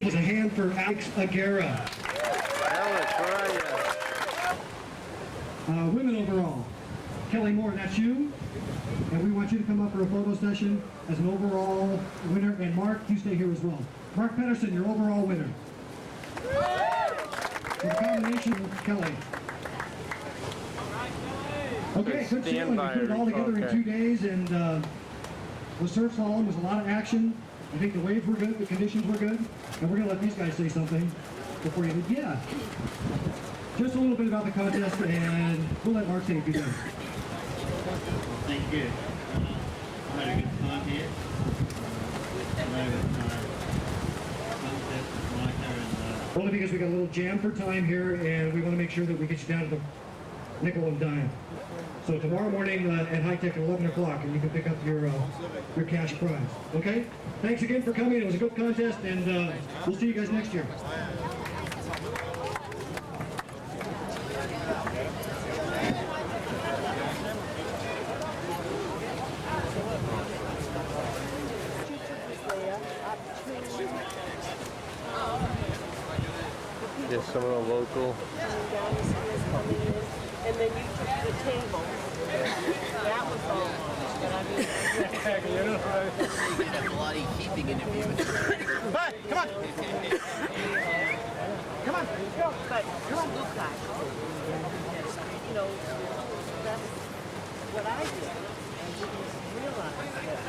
Was a hand for Alex Aguera. Alex, where are you? Women overall. Kelly Moore, that's you. And we want you to come up for a photo session as an overall winner. And Mark, you stay here as well. Mark Pedersen, your overall winner. For the combination with Kelly. Okay, good sailing. We put it all together in 2 days, and the surf slalom was a lot of action. I think the waves were good, the conditions were good, and we're going to let these guys say something before you leave. Yeah. Just a little bit about the contest, and we'll let Mark say a few things. Thank you. I had a good time here. Only because we got a little jam for time here, and we want to make sure that we get you down to the nickel and dime. So tomorrow morning at High Tech at 11 o'clock, and you can pick up your cash prize. Okay? Thanks again for coming. It was a good contest, and we'll see you guys next year. There's some of the local. And then you took the table. That was all. But I mean, we had a bloody heaping interview. But come on. Come on. But Luca, you know, that's what I did. I didn't realize that.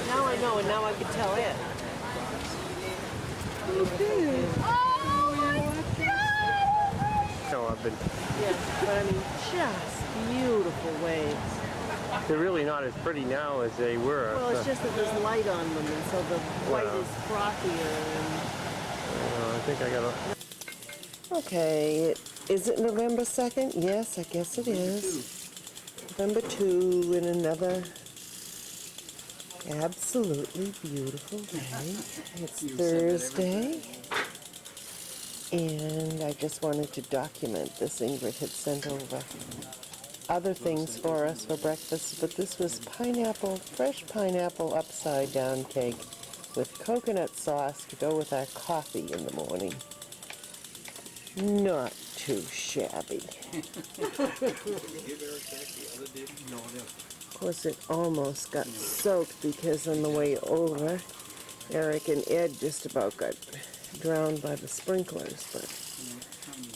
Now I know, and now I can tell it. No, I've been. Yeah, but I mean, just beautiful waves. They're really not as pretty now as they were. Well, it's just that there's light on them, and so the white is frothier. I think I got a. Okay, is it November 2nd? Yes, I guess it is. November 2 in another absolutely beautiful day. It's Thursday. And I just wanted to document this. Ingrid had sent over other things for us for breakfast, but this was pineapple, fresh pineapple upside down cake with coconut sauce to go with our coffee in the morning. Not too shabby. Of course, it almost got soaked because on the way over, Eric and Ed just about got drowned by the sprinklers, but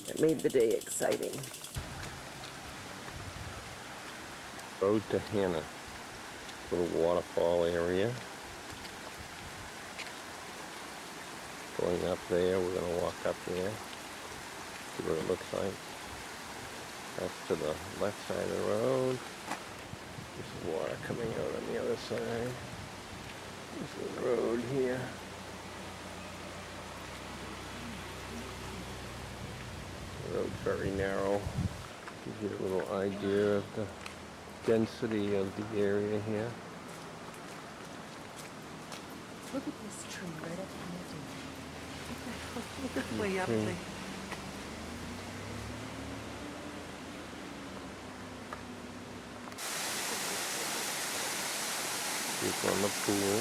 it made the day exciting. Road to Hannah. Little waterfall area. Going up there, we're going to walk up there. See what it looks like. That's to the left side of the road. There's water coming out on the other side. This is the road here. The road's very narrow. Gives you a little idea of the density of the area here. Look at this tree right up here. Look at way up there. Here's on the pool.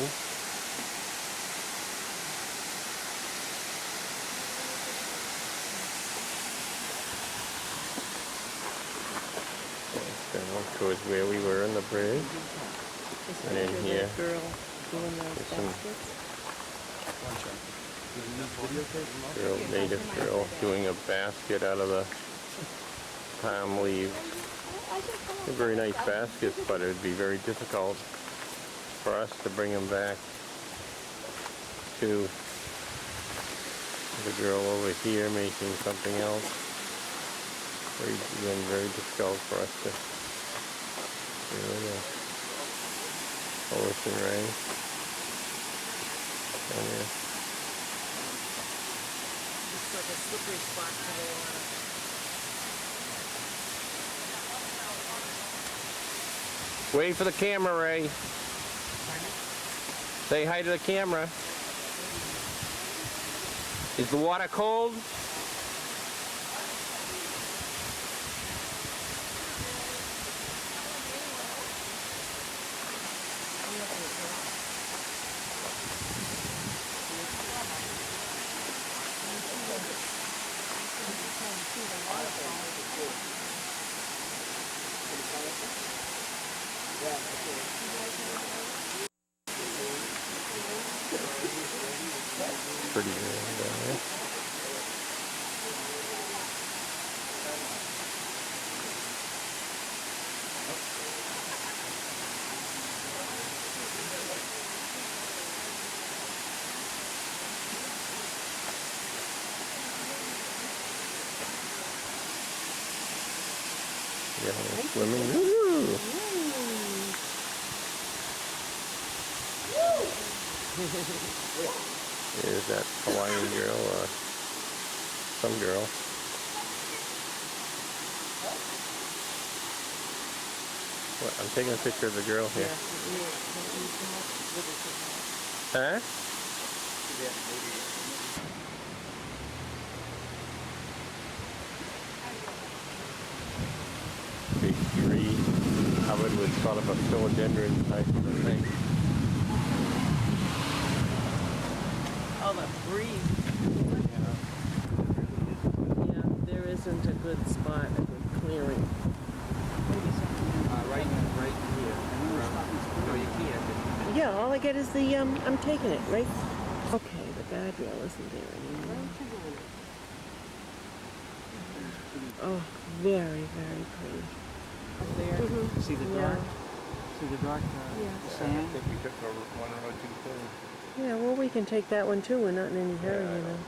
Down towards where we were in the bridge. And in here, Girl doing those baskets. native girl doing a basket out of the palm leaves. They're very nice baskets, but it would be very difficult for us to bring them back to the girl over here making something else. Very difficult for us to do the ocean rain. And It's like a slippery spot for the water. wait for the camera, Ray. Say hi to the camera. Is the water cold? Pretty good down there. Yeah, swimming. Woo! There's that Hawaiian girl, some girl. What? I'm taking a picture of the girl here. Huh? Big tree covered with sort of a philodendron type of a thing. Oh, the breeze. Yeah, there isn't a good spot, a good clearing. Right here. No, you can't. Yeah, all I get is the, I'm taking it, right? Okay, the guardrail isn't there anymore. Oh, very, very pretty. There. See the Yeah. dark? See the dark sand? I think we took over one road too close. Yeah, well, we can take that one too. We're not in any hurry, you know.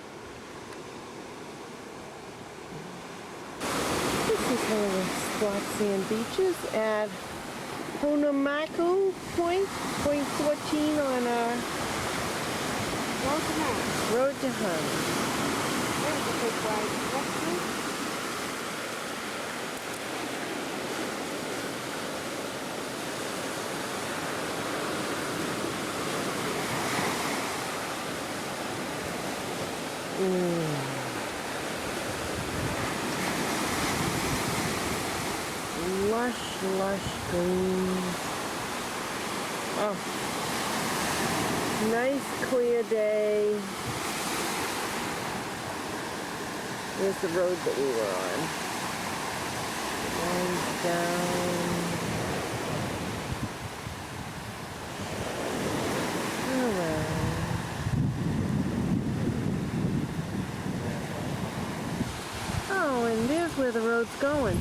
This is one of the squat sand beaches at Honamaku Point, point 14 on our road to Hana. Lush, lush green. Oh, nice clear day. Here's the road that we were on. Winds down. Around. Oh, and there's where the road's going.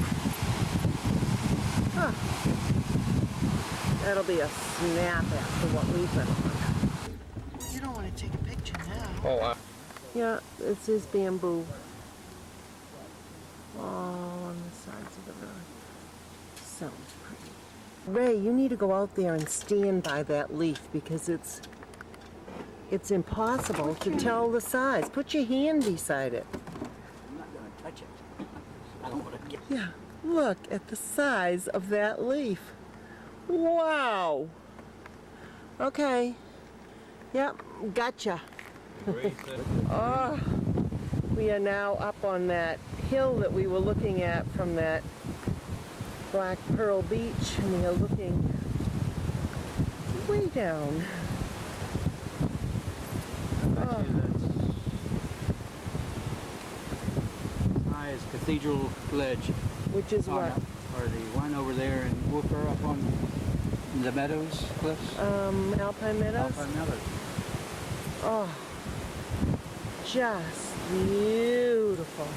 Huh. That'll be a snap after what we've been on. You don't want to take a picture now. Oh, Yeah, this is bamboo. All on the sides of the road. Sounds pretty. Ray, you need to go out there and stand by that leaf because it's impossible to tell the size. Put your hand beside it. I'm not going to touch it. I don't want to get. Yeah, look at the size of that leaf. Wow. Okay. Yep, gotcha. Oh, we are now up on that hill that we were looking at from that Black Pearl Beach, and we are looking way down. Oh. As high as Cathedral Ledge. Which is what? Or the one over there in Wolfer up on the Meadows cliffs. Alpine Meadows? Alpine Meadows. Oh, just beautiful.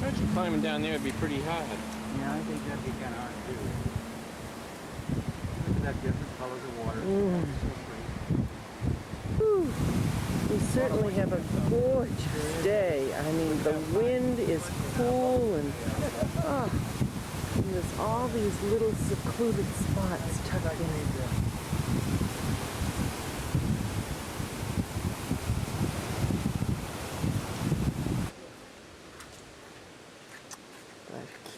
actually climbing down there would be pretty hard. Yeah, I think that'd be kind of hard to do. Look at that different colors of water. So pretty. Whew. We certainly have a gorgeous day. I mean, the wind is cool and there's all these little secluded spots tucked in.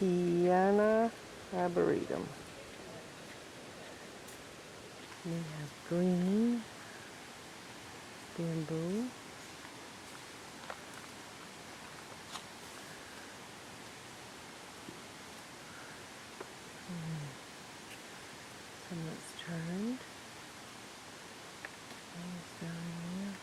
Kiana Arboretum. We have green bamboo. Some that's turned. Things down there.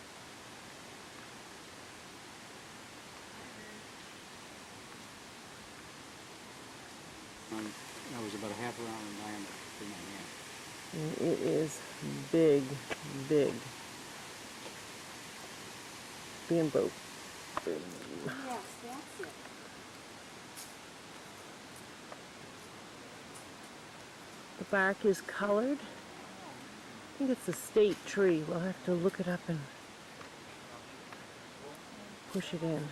That was about a half around in diameter in my hand. And it is big, big. Bamboo. Yes, that's it. The bark is colored. I think it's a state tree. We'll have to look it up and push it in.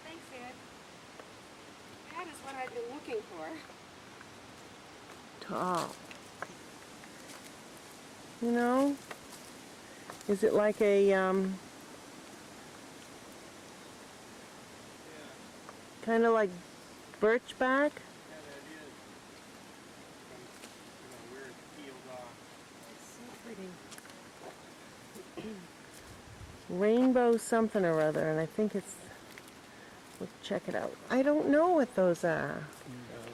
Thanks, Ed. That is what I've been looking for. Tall. You know? Is it like a, kind of like birch bark? It's so pretty. Rainbow something or other, and I think it's, let's check it out. I don't know what those are.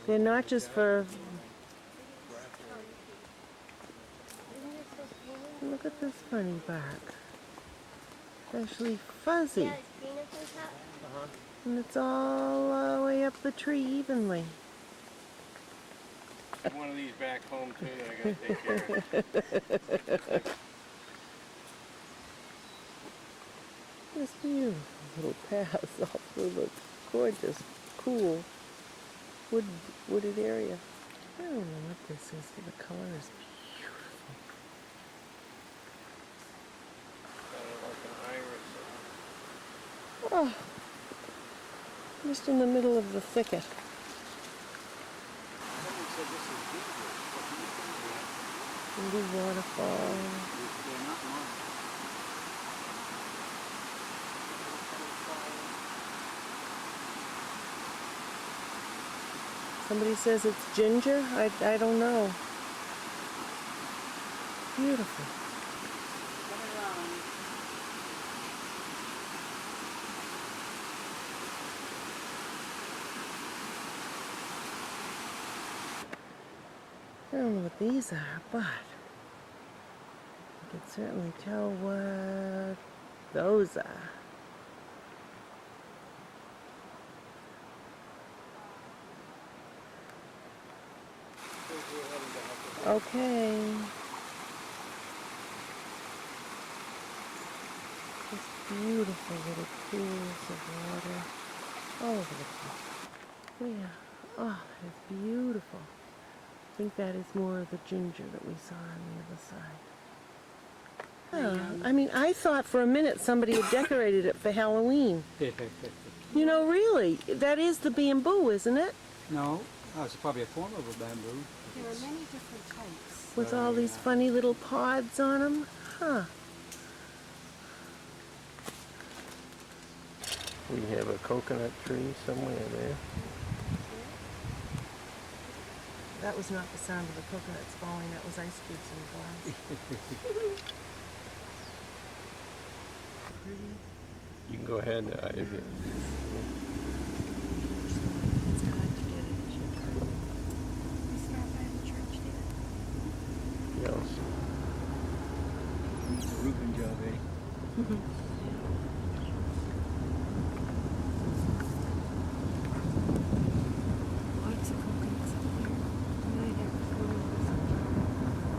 They're not just for, look at this funny bark. It's actually fuzzy. Yeah, it's green up on top. And it's all the way up the tree evenly. One of these back home too that I gotta take care of. This beautiful little paths all through the gorgeous, cool, wooded area. I don't know what this is, but the color is beautiful. Kind of like an iris. Oh, just in the middle of the thicket. Someone said this is ginger. What do you think of that? Little waterfall. They're not mine. Somebody says it's ginger. I don't know. Beautiful. I don't know what these are, but I can certainly tell what those are. Okay. Just beautiful little pools of water all over the place. Oh yeah. Oh, that is beautiful. I think that is more of the ginger that we saw on the other side. Yeah, I mean, I thought for a minute somebody had decorated it for Halloween. You know, really, that is the bamboo, isn't it? No, it's probably a form of a bamboo. There are many different types. With all these funny little pods on them. Huh. We have a coconut tree somewhere there. That was not the sound of the coconuts falling, that was ice cubes in the glass. You can go ahead if you. We start by the church there. Yes. It's a roofing job, eh? Lots of coconuts up there. And I have photos.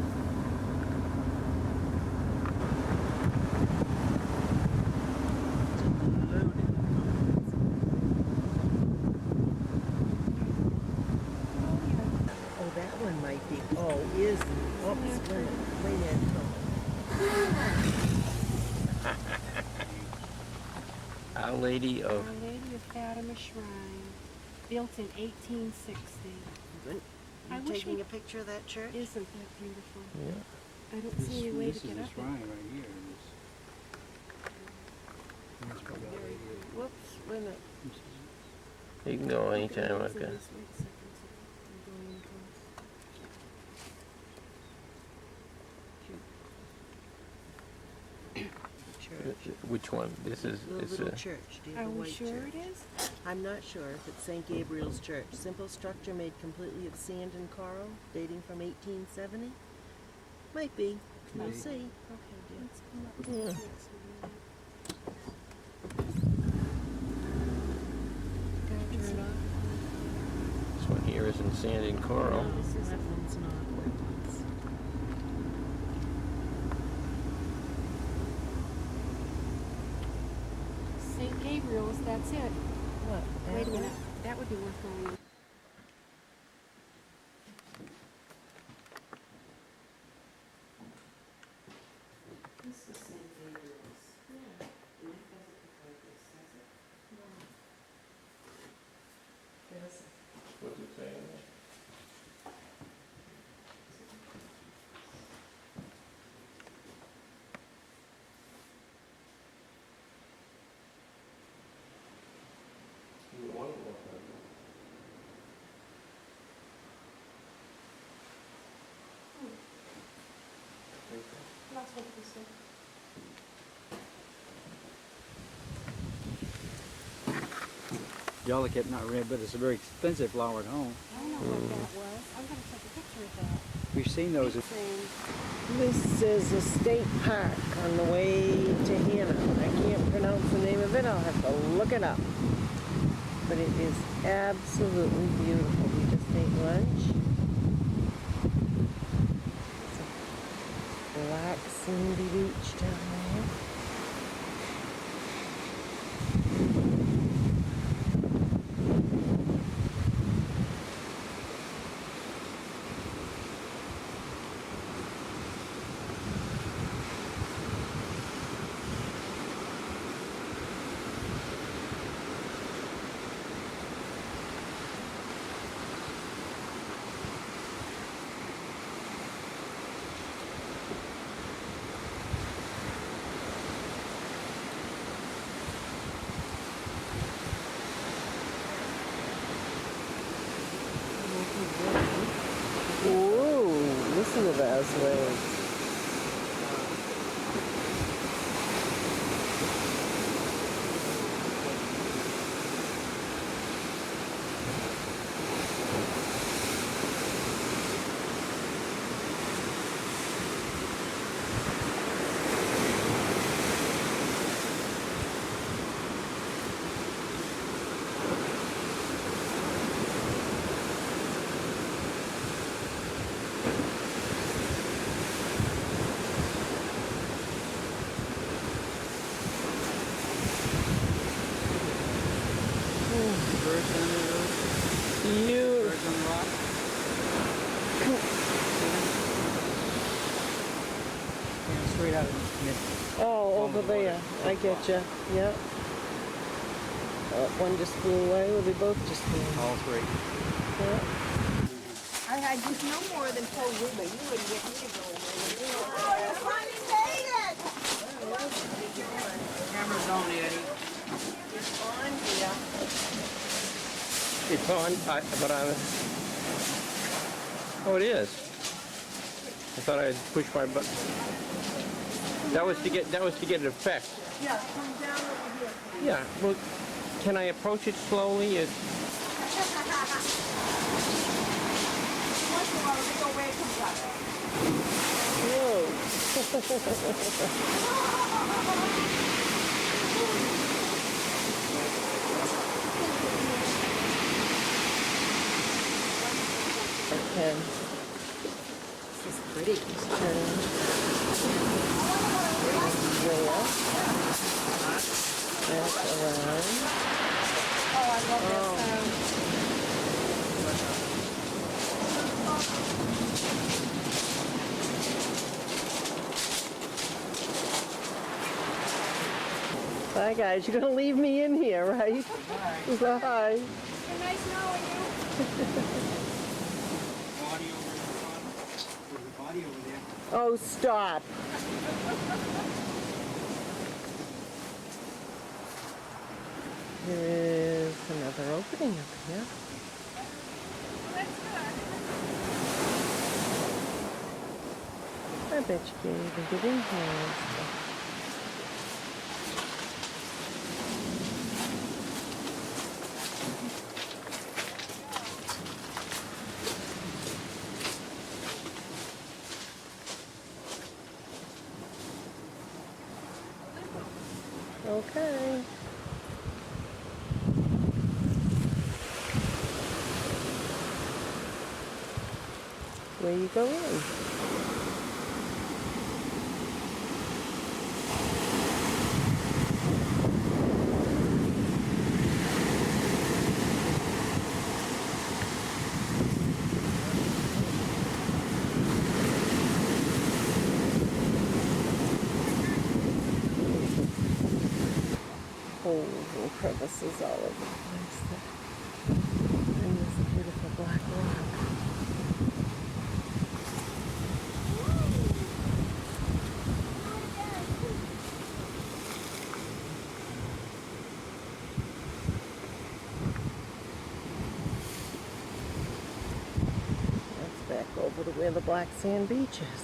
Oh, that one might be. Oh, is. Oops, wait a minute. Our Lady Our of. Lady of Fatima Shrine, built in 1860. Good. I You wish taking we- a picture of that church? Isn't that beautiful? Yeah. I don't see any way This to is get a up it. shrine right here. That's probably Our Lady of- Whoops, wait a minute. You can go anytime, It's in okay. this way, seconds ago. I'm going in close. Church. Which one? This is. The It's little a. church. Do you Are have the we white sure church? it is? I'm not sure if it's St. Gabriel's Church. Simple structure made completely of sand and coral, dating from 1870. Might be. We'll Maybe. see. Okay, let's come up to Yeah. this next one. isn't sand and coral. Wetlands, not wetlands. St. Gabriel's, that's it. What? Wait a minute, that would be worth going. This is St. Gabriel's. Yeah. And it doesn't look like this, does it? No. What's it saying? That's what this is. Delicate, not red, but it's a very expensive flower at home. I don't know what that was. I'm gonna take a picture of that. We've seen those. Same. This is a state park on the way to Hannah. I can't pronounce the name of it. I'll have to look it up. But it is absolutely beautiful. We just ate lunch. It's a black sandy beach down there. Ooh, listen to those waves. Birds down there, really? Beautiful. Birds on the rock. Yeah, straight out of mid. Oh, over there. I get you. Yep. One just flew away. Well, they both just flew away. All three. Yep. I just no more than told you, but you wouldn't get me to go over there. Camera's on, Eddie. It's on here. It's on, but I'm. Oh, it is. I thought I'd push my button. That was to get an effect. Yeah, come down over here. Yeah. Well, can I approach it slowly? Once in a while, a big old wave comes up. Okay. This is pretty. Turn. Go up. Back around. Oh, I love that sound. Bye, guys. You're gonna leave me in here, right? Bye. It's nice knowing you. Body over in the front. There's a body over there. Oh, stop. There's another opening up here. I bet you can't even get in here. Okay. where you go in. Holes and crevices all over the place there. And this beautiful black rock. That's back over to where the black sand beach is.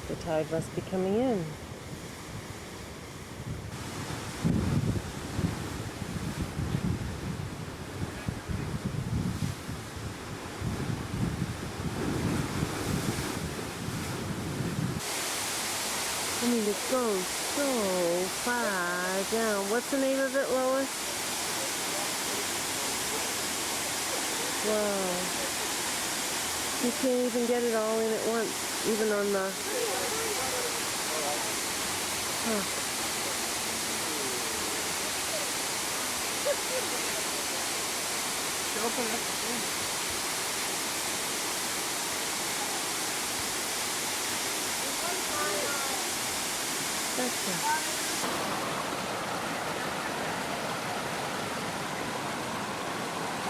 The tide must be coming in. I mean, it goes so far down. What's the name of it, Lois? Wow. You can't even get it all in at once, even on the... Huh.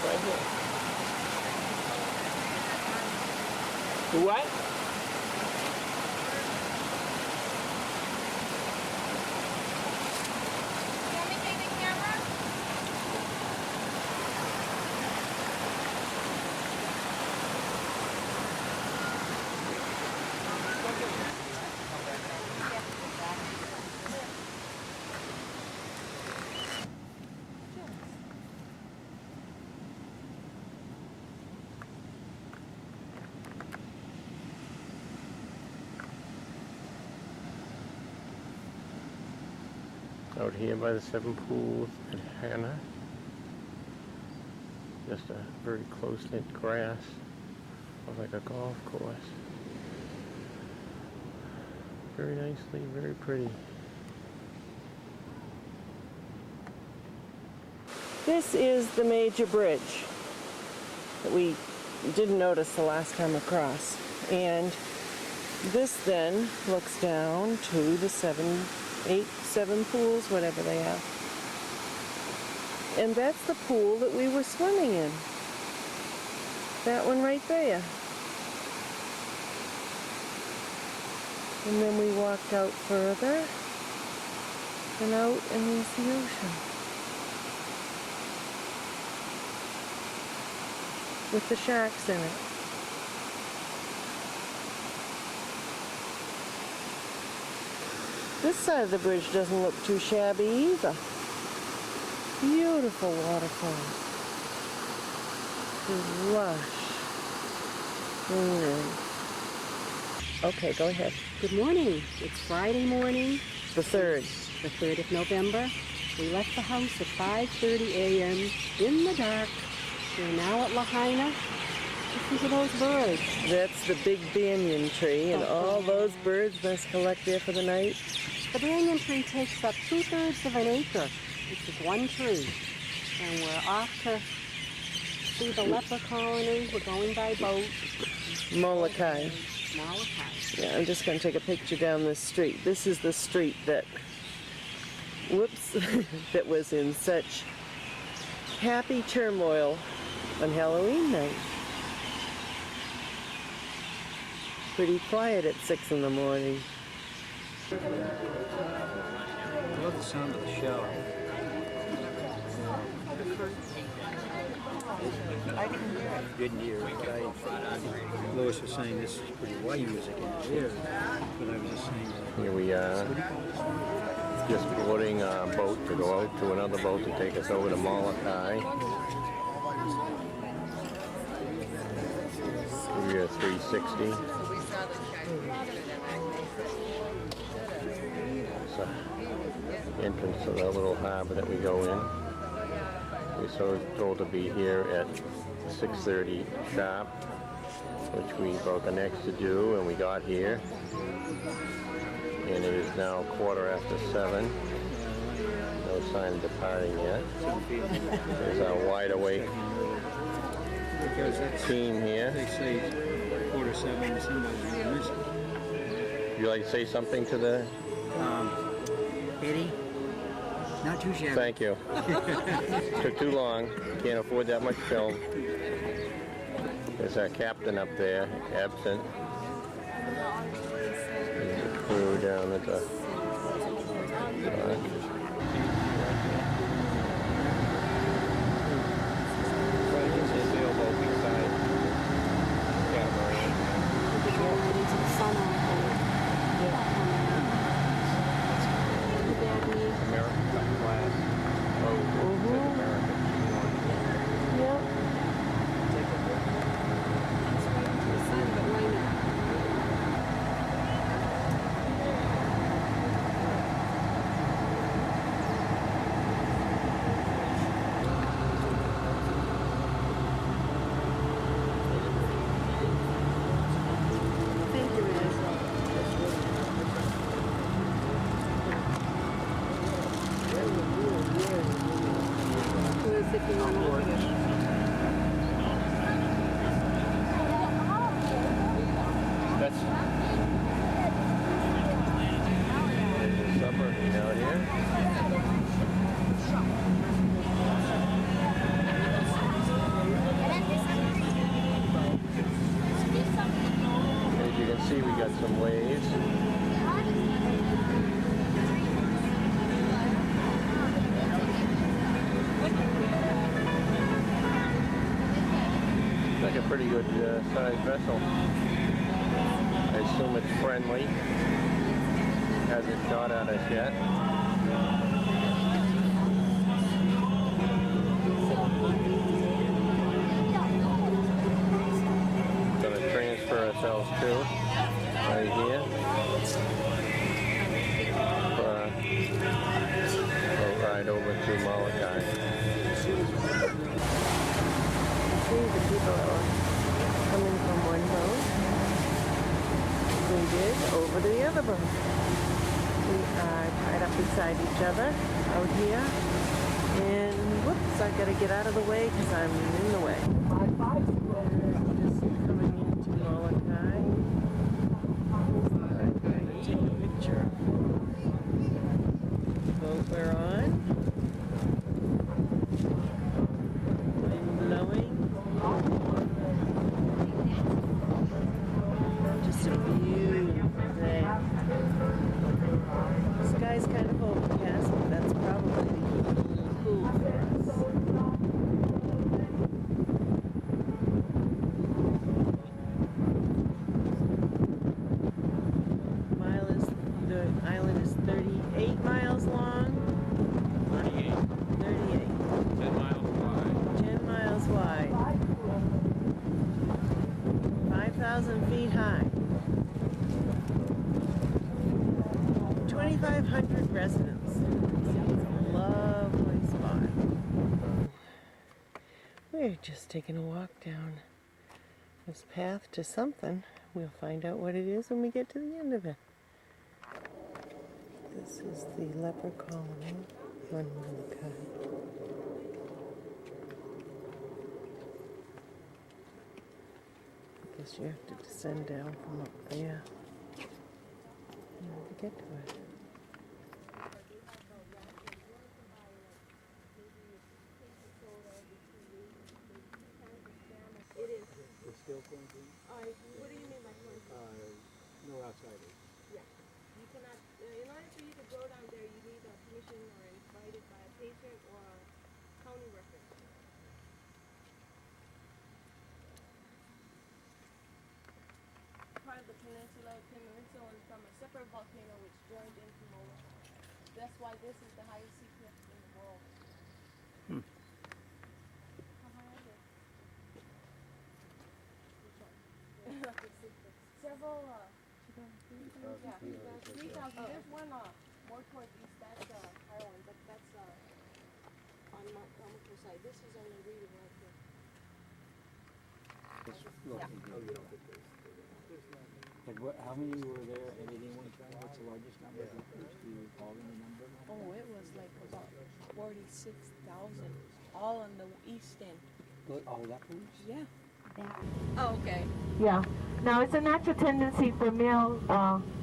Right here. What? Out here by the 7 pools at Hannah. Just a very close-knit grass of like a golf course. Very nicely, very pretty. This is the major bridge that we didn't notice the last time across. And this then looks down to the 7 pools, whatever they are. And that's the pool that we were swimming in. That one right there. And then we walked out further, and out and there's the ocean. With the shacks in it. This side of the bridge doesn't look too shabby either. Beautiful waterfalls. Lush. Okay, go ahead. Good morning. It's Friday morning, The 3rd. the 3rd of November. We left the house at 5:30 a.m. in the dark. We're now at Lahaina. Listen to those birds. That's the big banyan tree, and all those birds must collect there for the night. The banyan tree takes up 2/3 of an acre. This is one tree. And we're off to see the leper colony. We're going by boat. Molokai. Molokai. Yeah, I'm just going to take a picture down this street. This is the street that, whoops, that was in such happy turmoil on Halloween night. Pretty quiet at 6 in the morning. I love the sound of the shower. I I didn't hear it. Didn't hear it, but Lois was saying this is pretty white music in here, but I was just saying that. Here we are, just boarding our boat to go out to another boat to take us over to Molokai. We're 360. So, entrance to the little harbor that we go in. We're told to be here at 6:30 sharp, which we broke our necks to do, and we got here. And it is now 7:15. No sign of departing yet. There's our wide awake Because that's, team here. they say 7:15, somebody's missing. Would you like to say something to the... Eddie? Not too shabby. Thank you. Took too long. Can't afford that much film. There's our captain up there, absent. There's the crew down at the dock. That's supper down here. As you can see, we got some waves. Like a pretty good sized vessel. I assume it's friendly. Hasn't shot at us yet. Gonna transfer ourselves to right here for a ride over to Molokai. See the people are coming from one boat. We did over to the other boat. We are tied up beside each other out here. And whoops, I gotta get out of the way because I'm in the way. Just coming into Molokai. I'm trying to take a picture. Boat we're on. Wind blowing. Just a beautiful day. The sky's kind of overcast, but that's probably to keep it a little cool for us. The island is 38 miles long. 38. 38. 10 miles wide. 10 miles wide. 5,000 feet high. 2,500 residents. It's a lovely spot. We're just taking a walk down this path to something. We'll find out what it is when we get to the end of it. This is the leper colony on Molokai. I guess you have to descend down from up there to get to it. It's still quarantine? What do you mean by quarantine? No outsiders. Yeah. You cannot, in order for you to go down there, you need a permission or invited by a patient or a county worker. separate volcano which joined into Molokai. That's why this is the highest CPF in the world. Several, yeah, 3,000. There's one more towards east. That's higher one, but that's on Mount Comical side. This is only reading right here. Like what, how many were there at any one time? What's the largest number of leopards? Do you recall any number? Oh, it was like about 46,000, all on the east end. All leopards? Yeah. Oh, okay. Yeah. Now, it's a natural tendency for male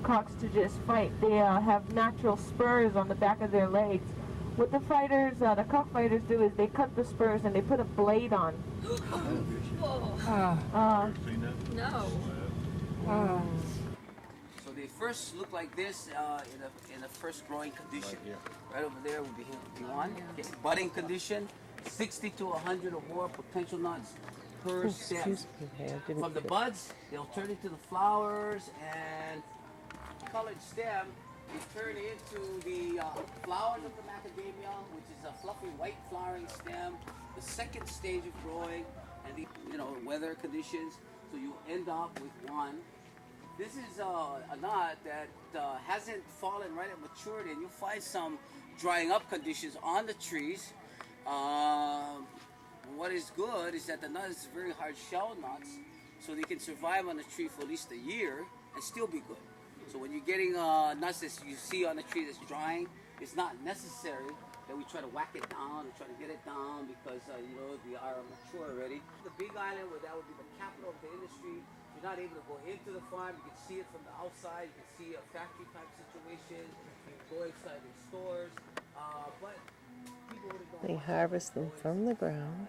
cocks to just fight. They have natural spurs on the back of their legs. What the fighters, the cockfighters do is they cut the spurs and they put a blade on. No. So they first look like this in the first growing condition. Right over there would be one. Okay. Budding condition, 60 to 100 or more potential nuts per stem. From the buds, they'll turn into the flowers, and colored stem, they turn into the flowers of the macadamia, which is a fluffy white flowering stem. The second stage of growing, and the weather conditions, so you end up with one. This is a nut that hasn't fallen right at maturity, and you'll find some drying up conditions on the trees. What is good is that the nut is very hard shell nuts, so they can survive on the tree for at least a year and still be good. So when you're getting nuts that you see on the tree that's drying, it's not necessary that we try to whack it down and try to get it down because they are mature already. The Big Island, where that would be the capital of the industry, you're not able to go into the farm. You can see it from the outside. You can see a factory type situation. You can go inside the stores, but people really don't. They harvest them from the ground.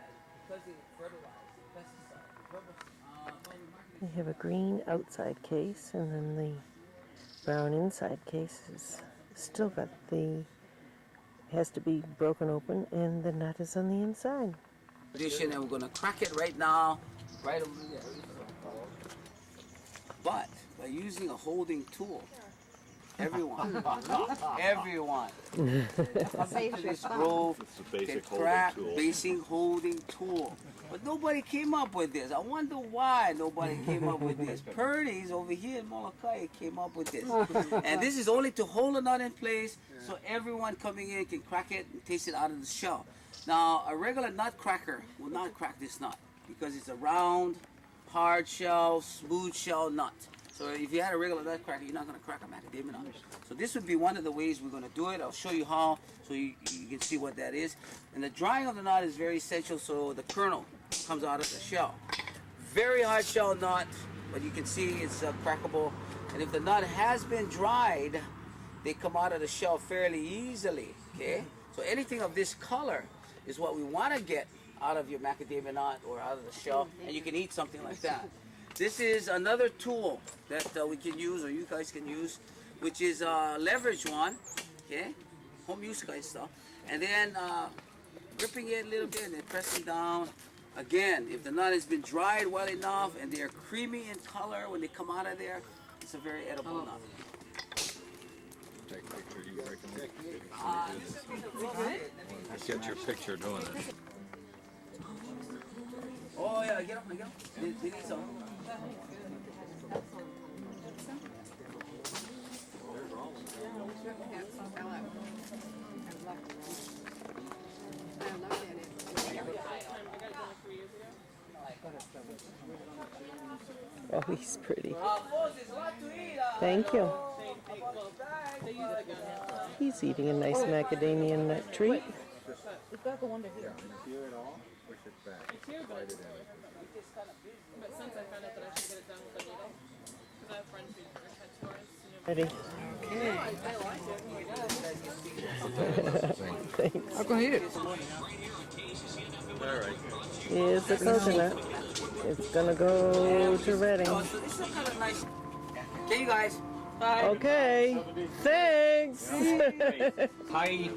Because they fertilize, pesticides, They have a green outside case, and then the brown inside case is still got has to be broken open, and the nut is on the inside. Tradition, and we're gonna crack it right now, right over there. But by using a holding tool, everyone this grove can crack basic holding tool. But nobody came up with this. I wonder why nobody came up with this. Purdy's over here in Molokai came up with this. And this is only to hold a nut in place so everyone coming in can crack it and taste it out of the shell. Now, a regular nut cracker will not crack this nut because it's a round, hard shell, smooth shell nut. So if you had a regular nut cracker, you're not going to crack a macadamia nut. So this would be one of the ways we're going to do it. I'll show you how so you can see what that is. And the drying of the nut is very essential so the kernel comes out of the shell. Very hard shell nut, but you can see it's crackable. And if the nut has been dried, they come out of the shell fairly easily. Okay? So anything of this color is what we want to get out of your macadamia nut or out of the shell, and you can eat something like that. This is another tool that we can use, or you guys can use, which is a leverage one, okay? Home use kind of stuff. And then gripping it a little bit and then pressing down. Again, if the nut has been dried well enough and they're creamy in color when they come out of there, it's a very edible nut. Take a picture, you recommend? This would be the rough. Get your picture doing it. Oh yeah, get up. They need some. Oh, he's pretty. Boss, there's a lot to eat. Thank you. He's eating a nice macadamia nut treat. We've got to go under here. Here at all? Push it back. It's here, but since I found out that I should get it done with a needle, because I have friends who are tattooers. Ready? Thanks. I'll go eat it. All right. Here's the coconut. It's gonna go to Reading. So this is kind of nice. Okay, you guys. Bye. Okay. Thanks. Hi,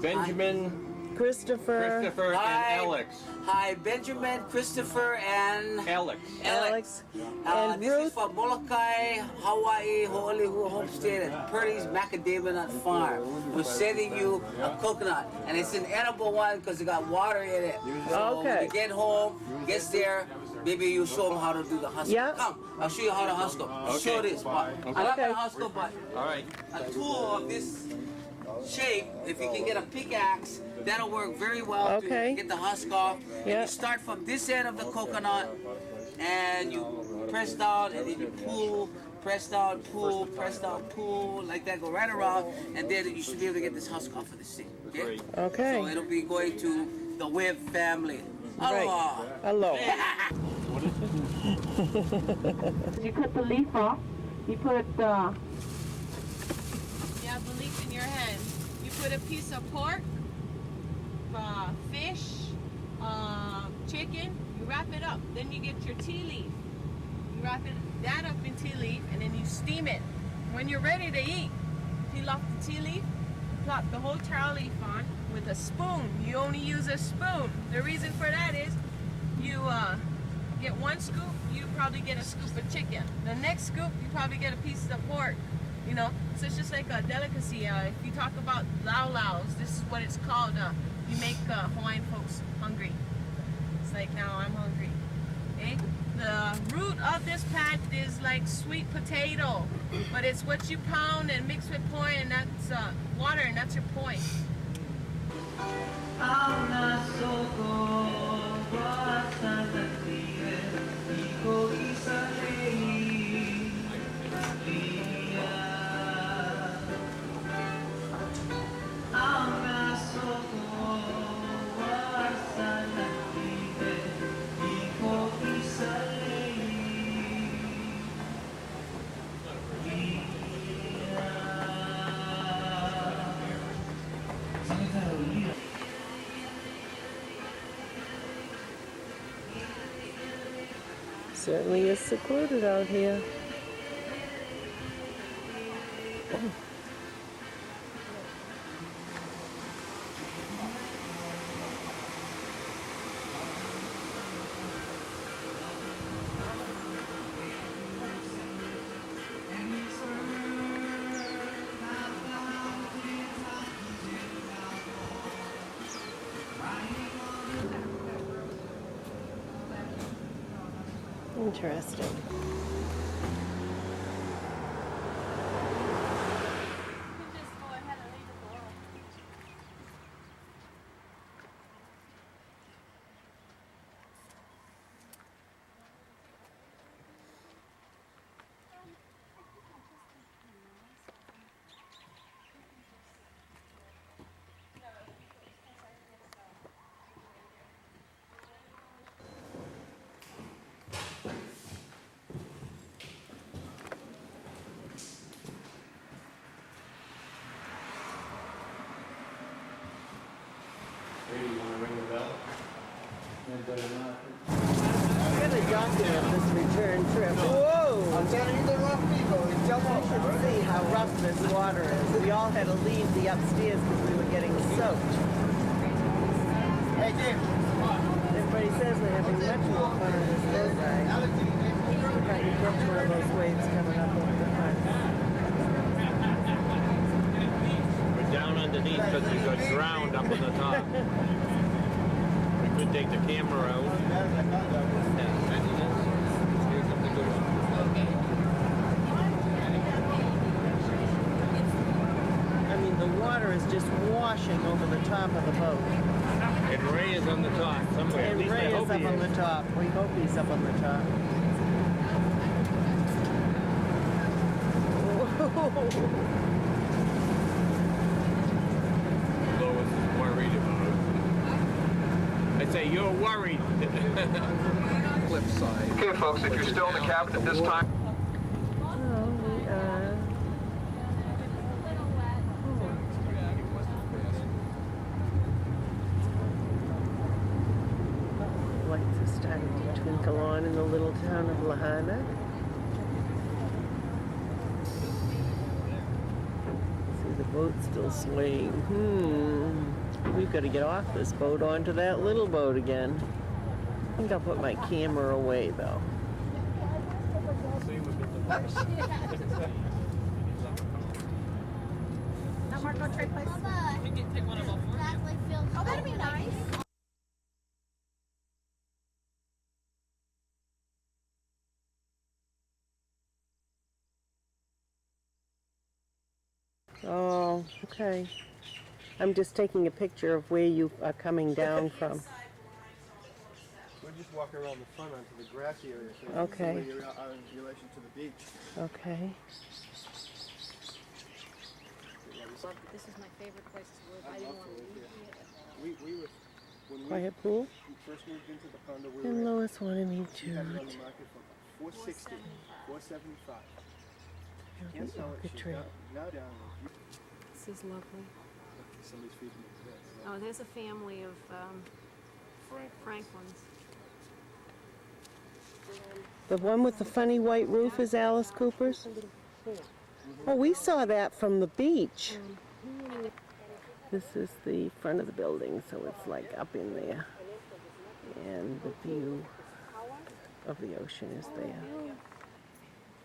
Benjamin Christopher. Christopher Hi. and Alex. Hi, Benjamin, Christopher, and Alex. Alex. And this Ruth. is from Molokai, Hawaii, Honolulu Homestead at Purdy's Macadamia Nut Farm. We're sending you a coconut, and it's an edible one because it got water in it. So when Okay. you get home, gets there, maybe you show them how to do the husk. Yeah. Come, I'll show you how to husk them. I'll show this. But I'm not Okay. gonna husk them, but All right. a tool of this shape, if you can get a pickaxe, that'll work very well Okay. to get the husk off. And Yeah. you start from this end of the coconut and you press down and then you pull, press down, pull, press down, pull, like that, go right around, and then you should be able to get this husk off of this thing. Okay? Okay. So it'll be going to the Webb family. Aloha. Hello. You cut the leaf off. You put You have the leaf in your hand. You put a piece of pork, fish, chicken. You wrap it up. Then you get your tea leaf. You wrap that up in tea leaf, and then you steam it. When you're ready to eat, peel off the tea leaf, plop the whole taro leaf on with a spoon. You only use a spoon. The reason for that is you get one scoop, you probably get a scoop of chicken. The next scoop, you probably get a piece of pork. You know, so it's just like a delicacy. If you talk about lau-laus, this is what it's called. You make Hawaiian folks hungry. It's like, now I'm hungry. Okay? The root of this plant is like sweet potato, but it's what you pound and mix with poi, and that's water, and that's your poi. Certainly is secluded out here. Interesting. I'm going to document this return trip. Whoa! I'm telling you the rough people. You should see how rough this water is. We all had to leave the upstairs because we were getting soaked. Hey, Jim. Everybody says we're having much more fun on this boat ride. Look how you catch one of those waves coming up over the front. We're down underneath because we got drowned up on the top. We could take the camera out. I mean, the water is just washing over the top of the boat. And Ray is on the top somewhere. At And least I Ray is hope up he on the top. We hope he's up on the top. Lois is worried about it. I'd say you're worried. Flip side. Okay, folks, if you're still in the cabin at this time. Oh, we are. Lights are starting to twinkle on in the little town of Lahaina. See the boat still swaying. We've got to get off this boat onto that little boat again. I think I'll put my camera away though. Not Marco Trade Place? We can take one of them. Oh, that'd be nice. Oh, okay. I'm just taking a picture of where you are coming down from. We'll just walk around the front onto the grassy area so you Okay. can see where you're out in relation to the beach. Okay. This is my favorite place to live. I didn't want to leave here. We were, when Quiet pool. we first moved into the condo, we And were Lois wanted me we had it on to. the market for $460, $475. Can't sell it. She's Tree. now down. This is lovely. Somebody's feeding me today. Oh, there's a family of Franklins. The one with the funny white roof is Alice Cooper's? Oh, we saw that from the beach. This is the front of the building, so it's like up in there. And the view of the ocean is there.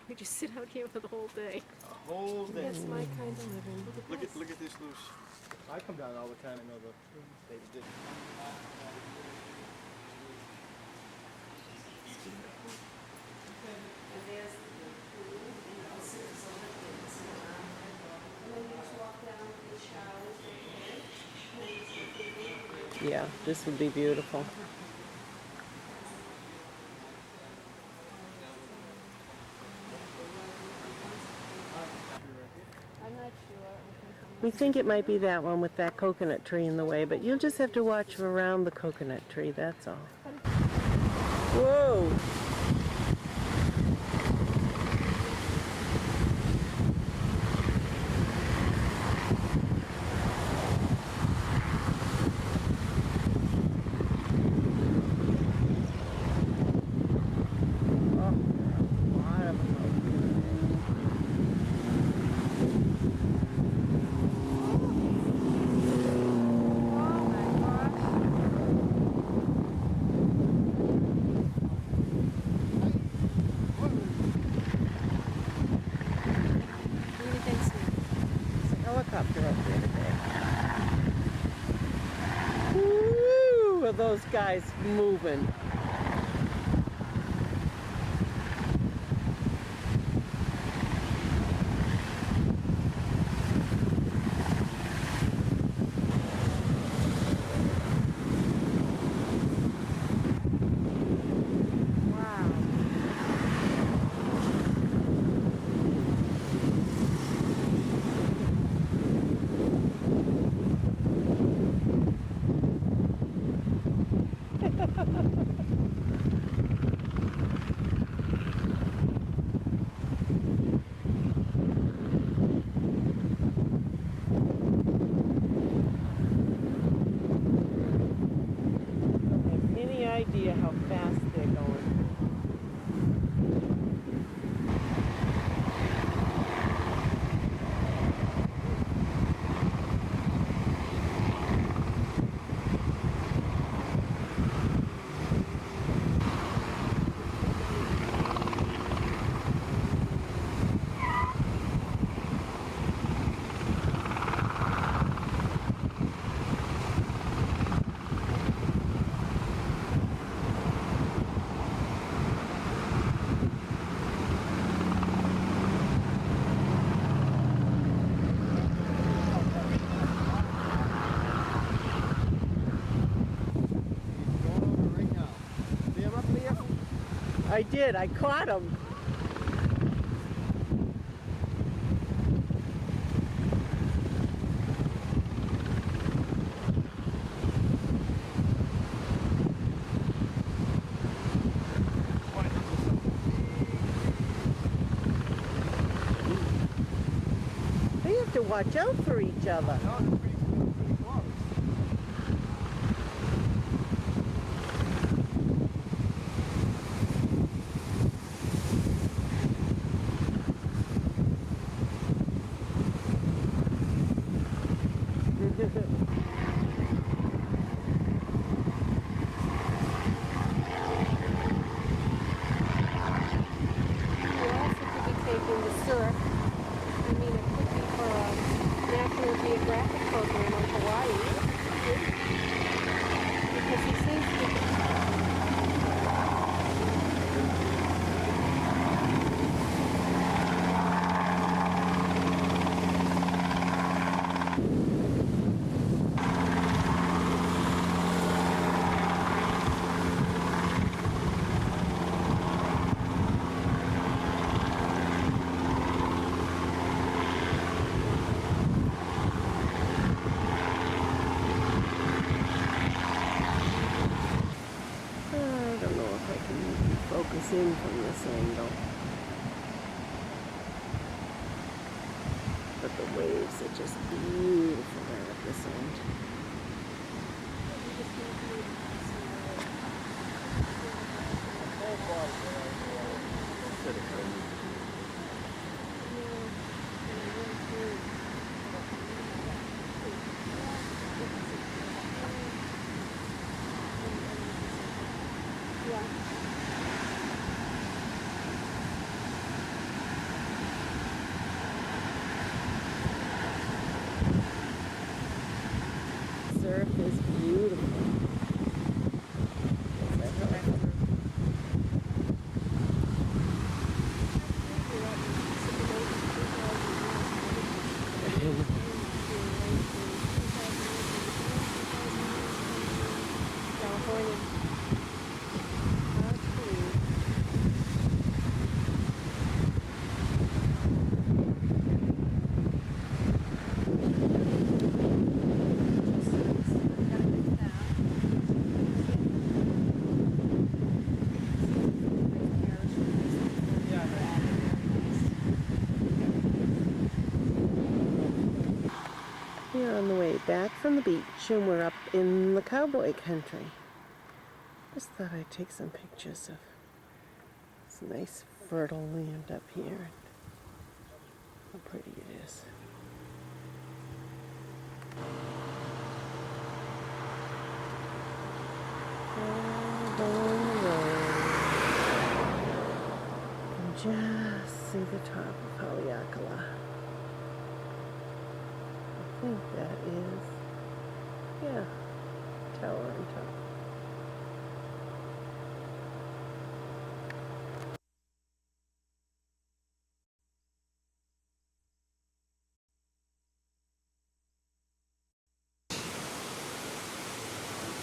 We just sit out here for the whole day. A whole day. That's my kind of living. Look at this loose. I come down all the time and know the did. Yeah, this would be beautiful. I'm not sure. We think it might be that one with that coconut tree in the way, but you'll just have to watch around the coconut tree, that's all. Whoa! Helicopter up there today. Woo! Are those guys moving? Idea how fast they're going. I did, I caught him. They have to watch out for each other. focus in from this angle. But the waves are just beautiful there at this end. Surf is beautiful. California. We're on the way back from the beach and we're up in the cowboy country. Just thought I'd take some pictures of this nice fertile land up here. How pretty it is. Down the road. And just see the top of Haleakala. I think that is, yeah, tower on top.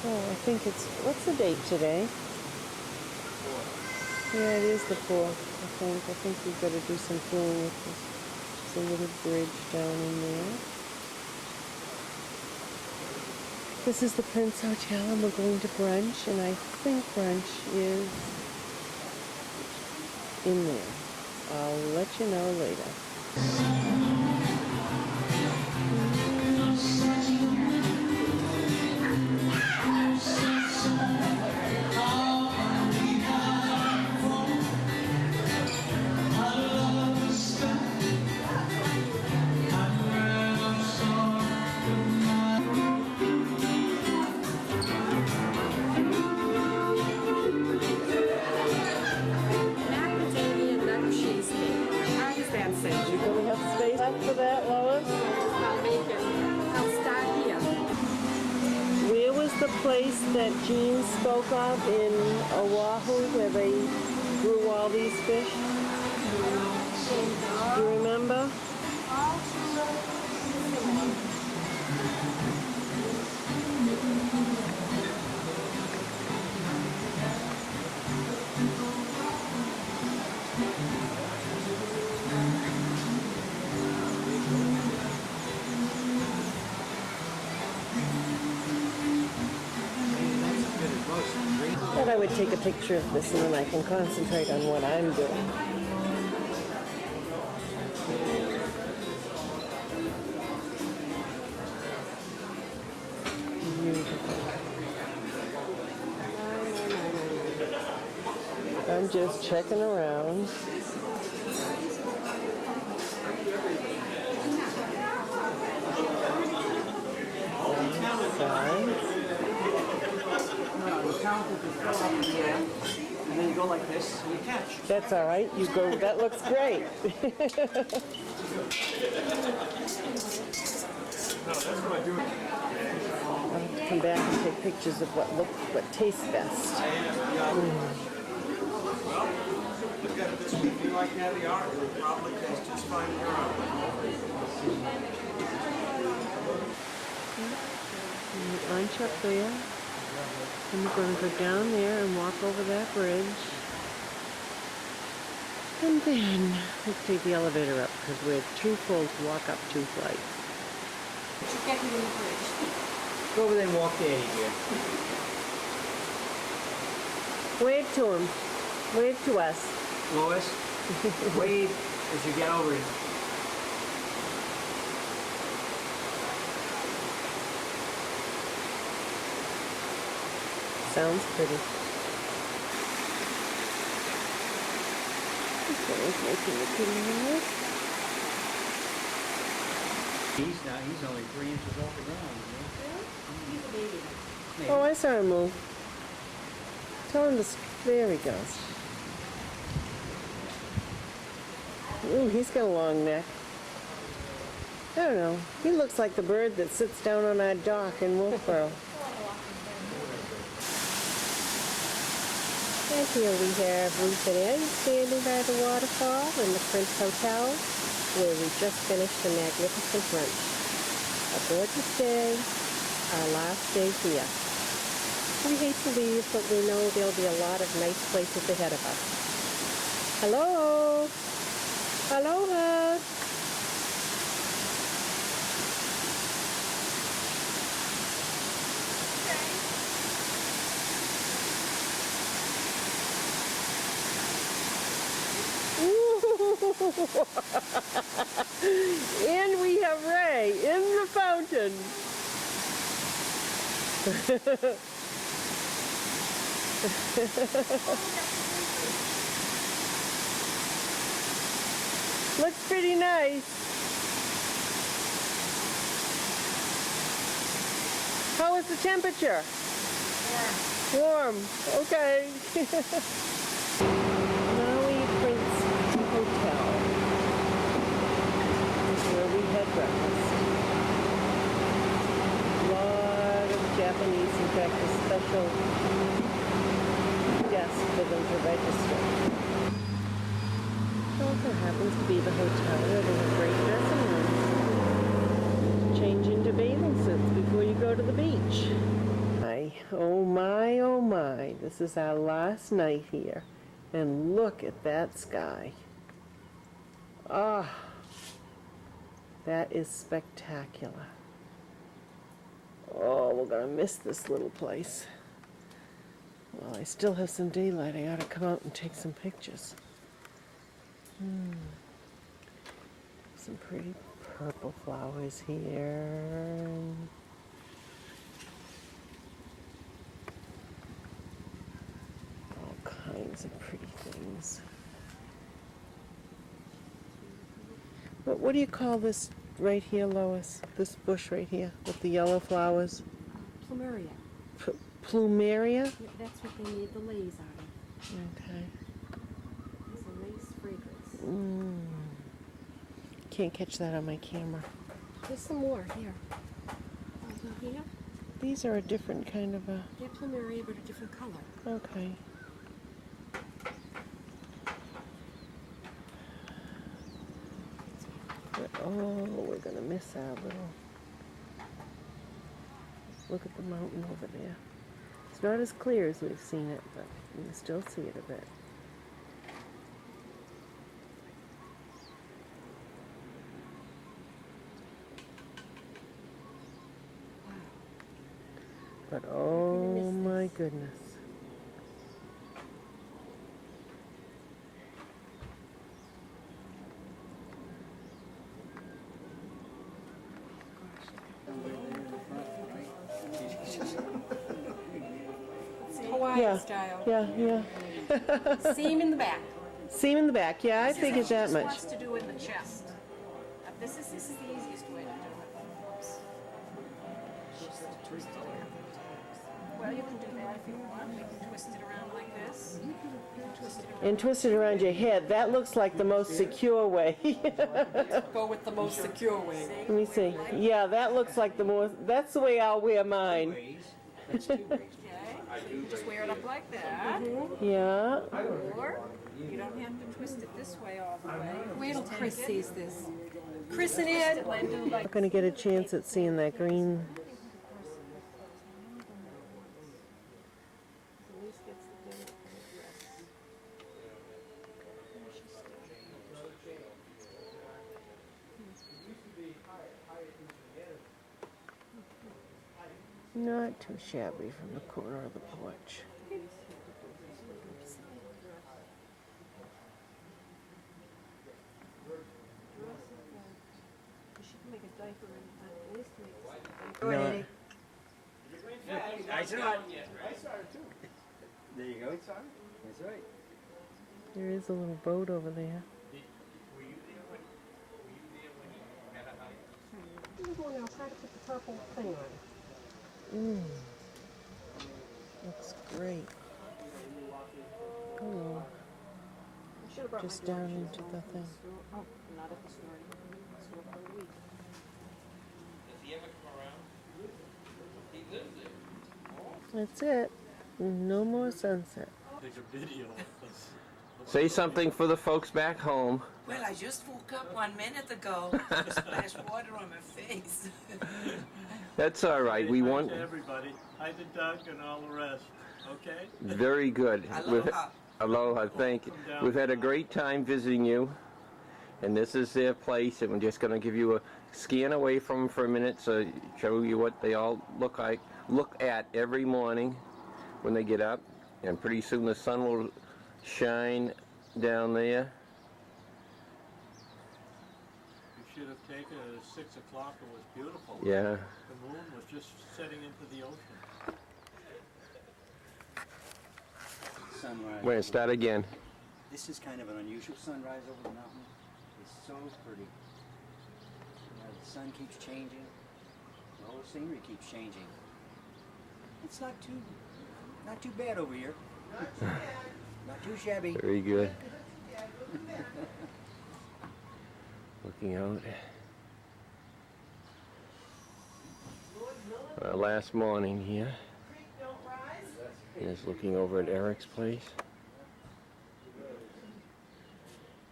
Oh, I think it's, what's the date today? Yeah, it is the 4th, I think. I think we've got to do some filming with this. There's a little bridge down in there. This is the Prince Hotel and we're going to brunch, and I think brunch is in there. I'll let you know later. For that, Lois? I'll make it. I'll start here. Where was the place that Jean spoke of in Oahu where they grew all these fish? Do you remember? Thought I would take a picture of this and then I can concentrate on what I'm doing. Beautiful. I'm just checking around. And then you go like this and you catch. That's all right. You go. That looks great. I'll come back and take pictures of what tastes best. Well, if you like caviar, it would probably taste just fine in your own. Lunch up there. And we're going to go down there and walk over that bridge. And then we'll take the elevator up because we're too full to walk up 2 flights. Get me in the bridge. Go over there and walk there, here. Wave to him. Wave to us. Lois, wave as you get over it. Sounds pretty. This one is making a pretty noise. He's only 3 inches off the ground. He's a baby. Oh, I saw him move. Tell him to... There he goes. Ooh, he's got a long neck. I don't know. He looks like the bird that sits down on our dock in Wolfboro. And here we have Ruth and Ed standing by the waterfall in the Prince Hotel, where we just finished a magnificent brunch. A gorgeous day, our last day here. We hate to leave, but we know there'll be a lot of nice places ahead of us. Hello! Aloha! And we have Ray in the fountain. Looks pretty nice. How is the temperature? Warm. Okay. Maui Prince Hotel. This is where we had breakfast. A lot of Japanese, in fact, a special desk for them to register. It also happens to be the hotel where they have great dressing rooms. Change into bathing suits before you go to the beach. Oh my, oh my. This is our last night here. And look at that sky. Ah, that is spectacular. Oh, we're gonna miss this little place. Well, I still have some daylight. I ought to come out and take some pictures. Some pretty purple flowers here. All kinds of pretty things. What do you call this right here, Lois? This bush right here with the yellow flowers? Plumeria. Plumeria? Yeah, that's what they made the leis out of. Okay. It's a nice fragrance. Can't catch that on my camera. There's some more here. Over here. These are a different kind of a... They're plumeria, but a different color. Okay. Oh, we're gonna miss our little... Look at the mountain over there. It's not as clear as we've seen it, but you can still see it a bit. But oh my goodness. Hawaiian style. Yeah. Seam in the back. Seam in the back, yeah, I figured that much. Wants to do in the chest. This is the easiest way to do it. Oops. Well, you can do that if you want. You can twist it around like this. You can twist it around. And twist it around your head. That looks like the most secure way. Go with the most secure way. Let me see. Yeah, that looks like the more, that's the way I'll wear mine. Okay, so you can just wear it up like that. Yeah. Or you don't have to twist it this way all the way. Wait till Chris sees this. Chris and Ed. I'm not going to get a chance at seeing that green. Not too shabby from the corner of the porch. right side? That's right. There is a little boat over there. This one I'll try to put the purple thing on. Looks great. Hello. I should have brought Just my down directions into home the from thing. store. Oh, not at the store. Store for a week. Does he ever come around? He lives there. That's it. No more sunset. Take a video of us. Say something for the folks back home. Well, I just woke up 1 minute ago. Splashed water on my face. That's all right. We Hi want to everybody. Hi to Doug and all the rest. Okay? very good. Aloha. Aloha, thank you. We've had a great time visiting you, and this is their place. And we're just going to give you a scan away from them for a minute, so show you what they all look like. Look at every morning when they get up, and pretty soon the sun will shine down there. You should have taken it at 6 o'clock. It was beautiful. Yeah. The moon was just setting into the ocean. Sunrise. We're going to start again. This is kind of an unusual sunrise over the mountain. It's so pretty. You know, the sun keeps changing. The whole scenery keeps changing. It's not too bad over here. Not too shabby. Very good. Looking out. Last morning here. Is looking over at Eric's place.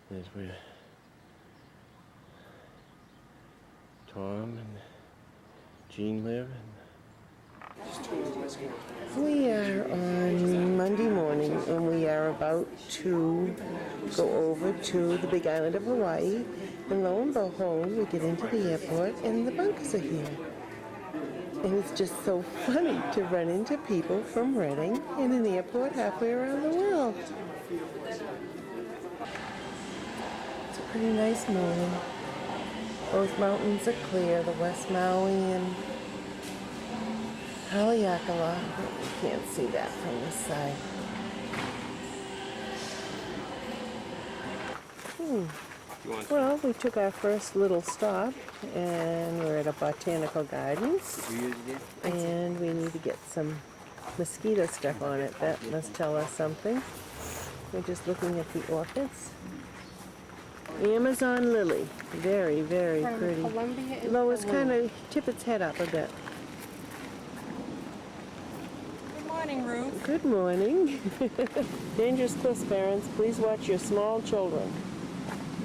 There's where Tom and Jean live. We are on Monday morning, and we are about to go over to the big island of Hawaii. And lo and behold, we get into the airport, and the bunkers are here. And it's just so funny to run into people from Redding in an airport halfway around the world. It's a pretty nice morning. Both mountains are clear, the West Maui and Haleakala. You can't see that from this side. Well, we took our first little stop, and we're at a botanical gardens, and we need to get some mosquito stuff on it. That must tell us something. We're just looking at the orchids. Amazon lily, very, very From pretty. Colombia and Lois, Peru. kind of tip its head up a bit. Good morning, Ruth. Good morning. Dangerous cliffs, parents. Please watch your small children.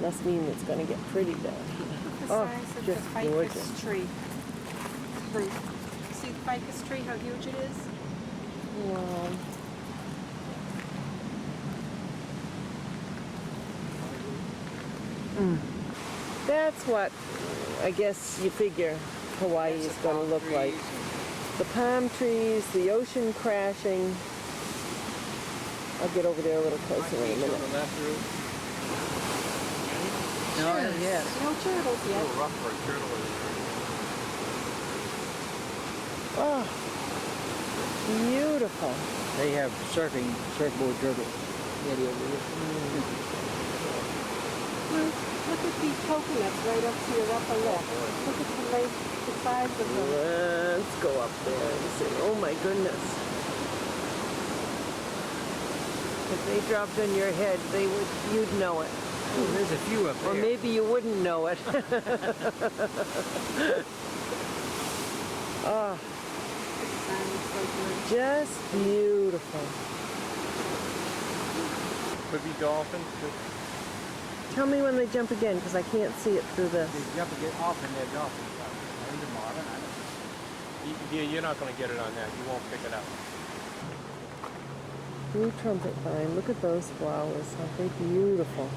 Must mean it's going to get pretty down here. The size of the just ficus gorgeous. tree. Ruth, see the ficus tree, how huge it is? Wow. That's what I guess you figure Hawaii is going to look like. The palm trees, the ocean crashing. I'll get over there a little closer in a minute. No, yes. No turtles yet. rough for a turtle. Oh, beautiful. They have surfboard turtles. Look at these coconuts right up to your upper lip. Look at the size of them. Let's go up there and see. Oh my goodness. If they dropped on your head, you'd know it. Oh, there's a few up there. Or maybe you wouldn't know it. Oh, just beautiful. Could be dolphins. Tell me when they jump again, because I can't see it through this. They jump and get off and they're dolphins. You're not going to get it on that. You won't pick it up. Blue trumpet vine. Look at those flowers. Aren't they beautiful?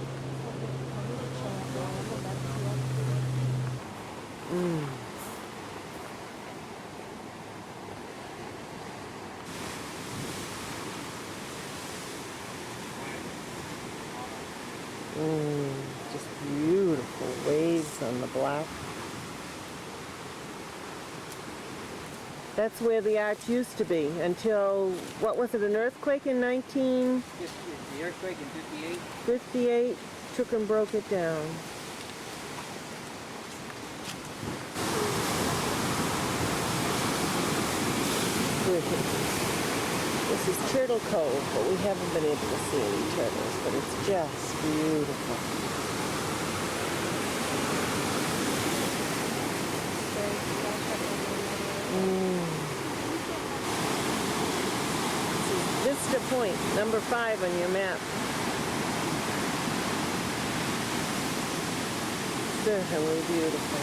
Just beautiful waves on the black. That's where the arch used to be until, what was it, an earthquake in 1958? The earthquake in 58. 58 took and broke it down. This is Turtle Cove, but we haven't been able to see any turtles, but it's just beautiful. This is Vista Point, number 5 on your map. Certainly beautiful.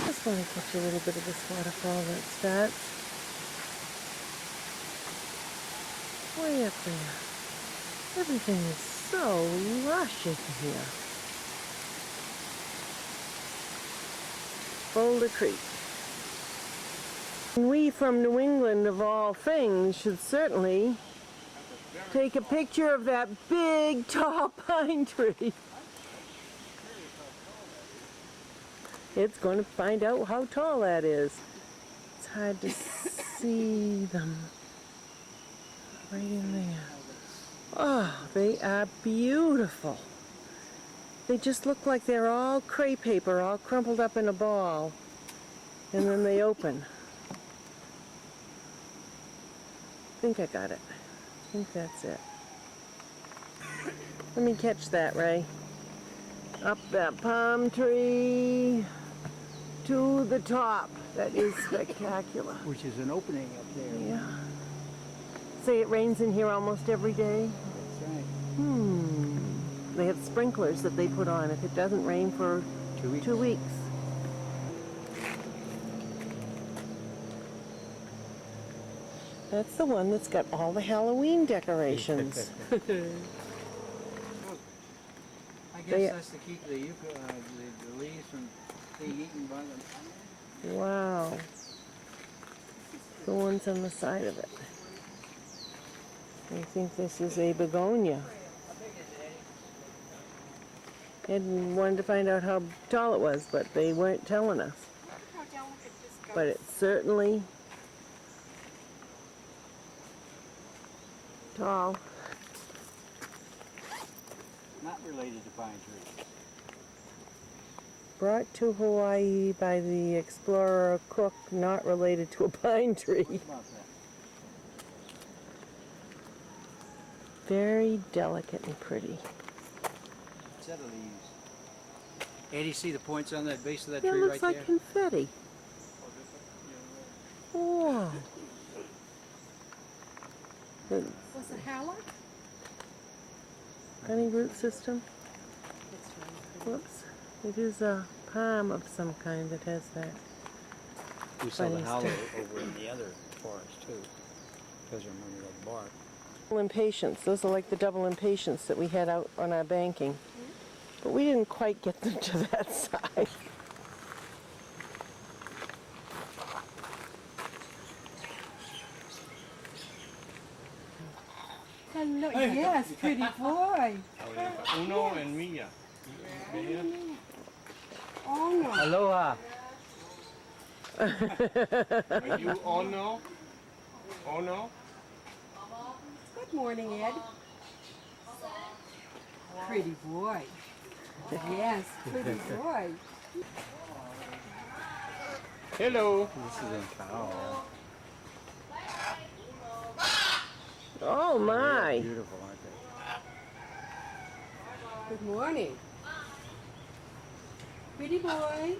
Just want to catch a little bit of this waterfall that starts way up there. Everything is so lush in here. Boulder Creek. We from New England, of all things, should certainly take a picture of that big, tall pine tree. It's going to find out how tall that is. It's hard to see them right in there. Oh, they are beautiful. They just look like they're all crepe paper, all crumpled up in a ball, and then they open. I think I got it. I think that's it. Let me catch that, Ray. Up that palm tree to the top. That is spectacular. Which is an opening up there. Yeah. Say it rains in here almost every day? That's right. They have sprinklers that they put on if it doesn't rain for 2 weeks. 2 weeks. That's the one that's got all the Halloween decorations. I guess that's to keep the leaves from being eaten by them. Wow. The ones on the side of it. I think this is a begonia. Ed wanted to find out how tall it was, but they weren't telling us. But it's certainly tall. Not related to pine trees. Brought to Hawaii by the explorer Cook, not related to a pine tree. What about that? Very delicate and pretty. Set of leaves. Eddie, see the points on that base of that Yeah, tree it right looks like there? confetti. Oh. Was it howler? Honey root system. Whoops. It is a palm of some kind that has that. We saw the funny hollow stuff. over in the other forest too. Because I remember that bark. Double impatiens. Those are like the double impatiens that we had out on our banking. But we didn't quite get them to that size. Hello. Yes, pretty boy. Uno and Mia. Oh no. Aloha. Are you Ono? Ono? Good morning, Ed. Pretty boy. Yes, pretty boy. Hello. This is in Kyle. Oh my. They're beautiful, aren't they? Good morning. Pretty boy.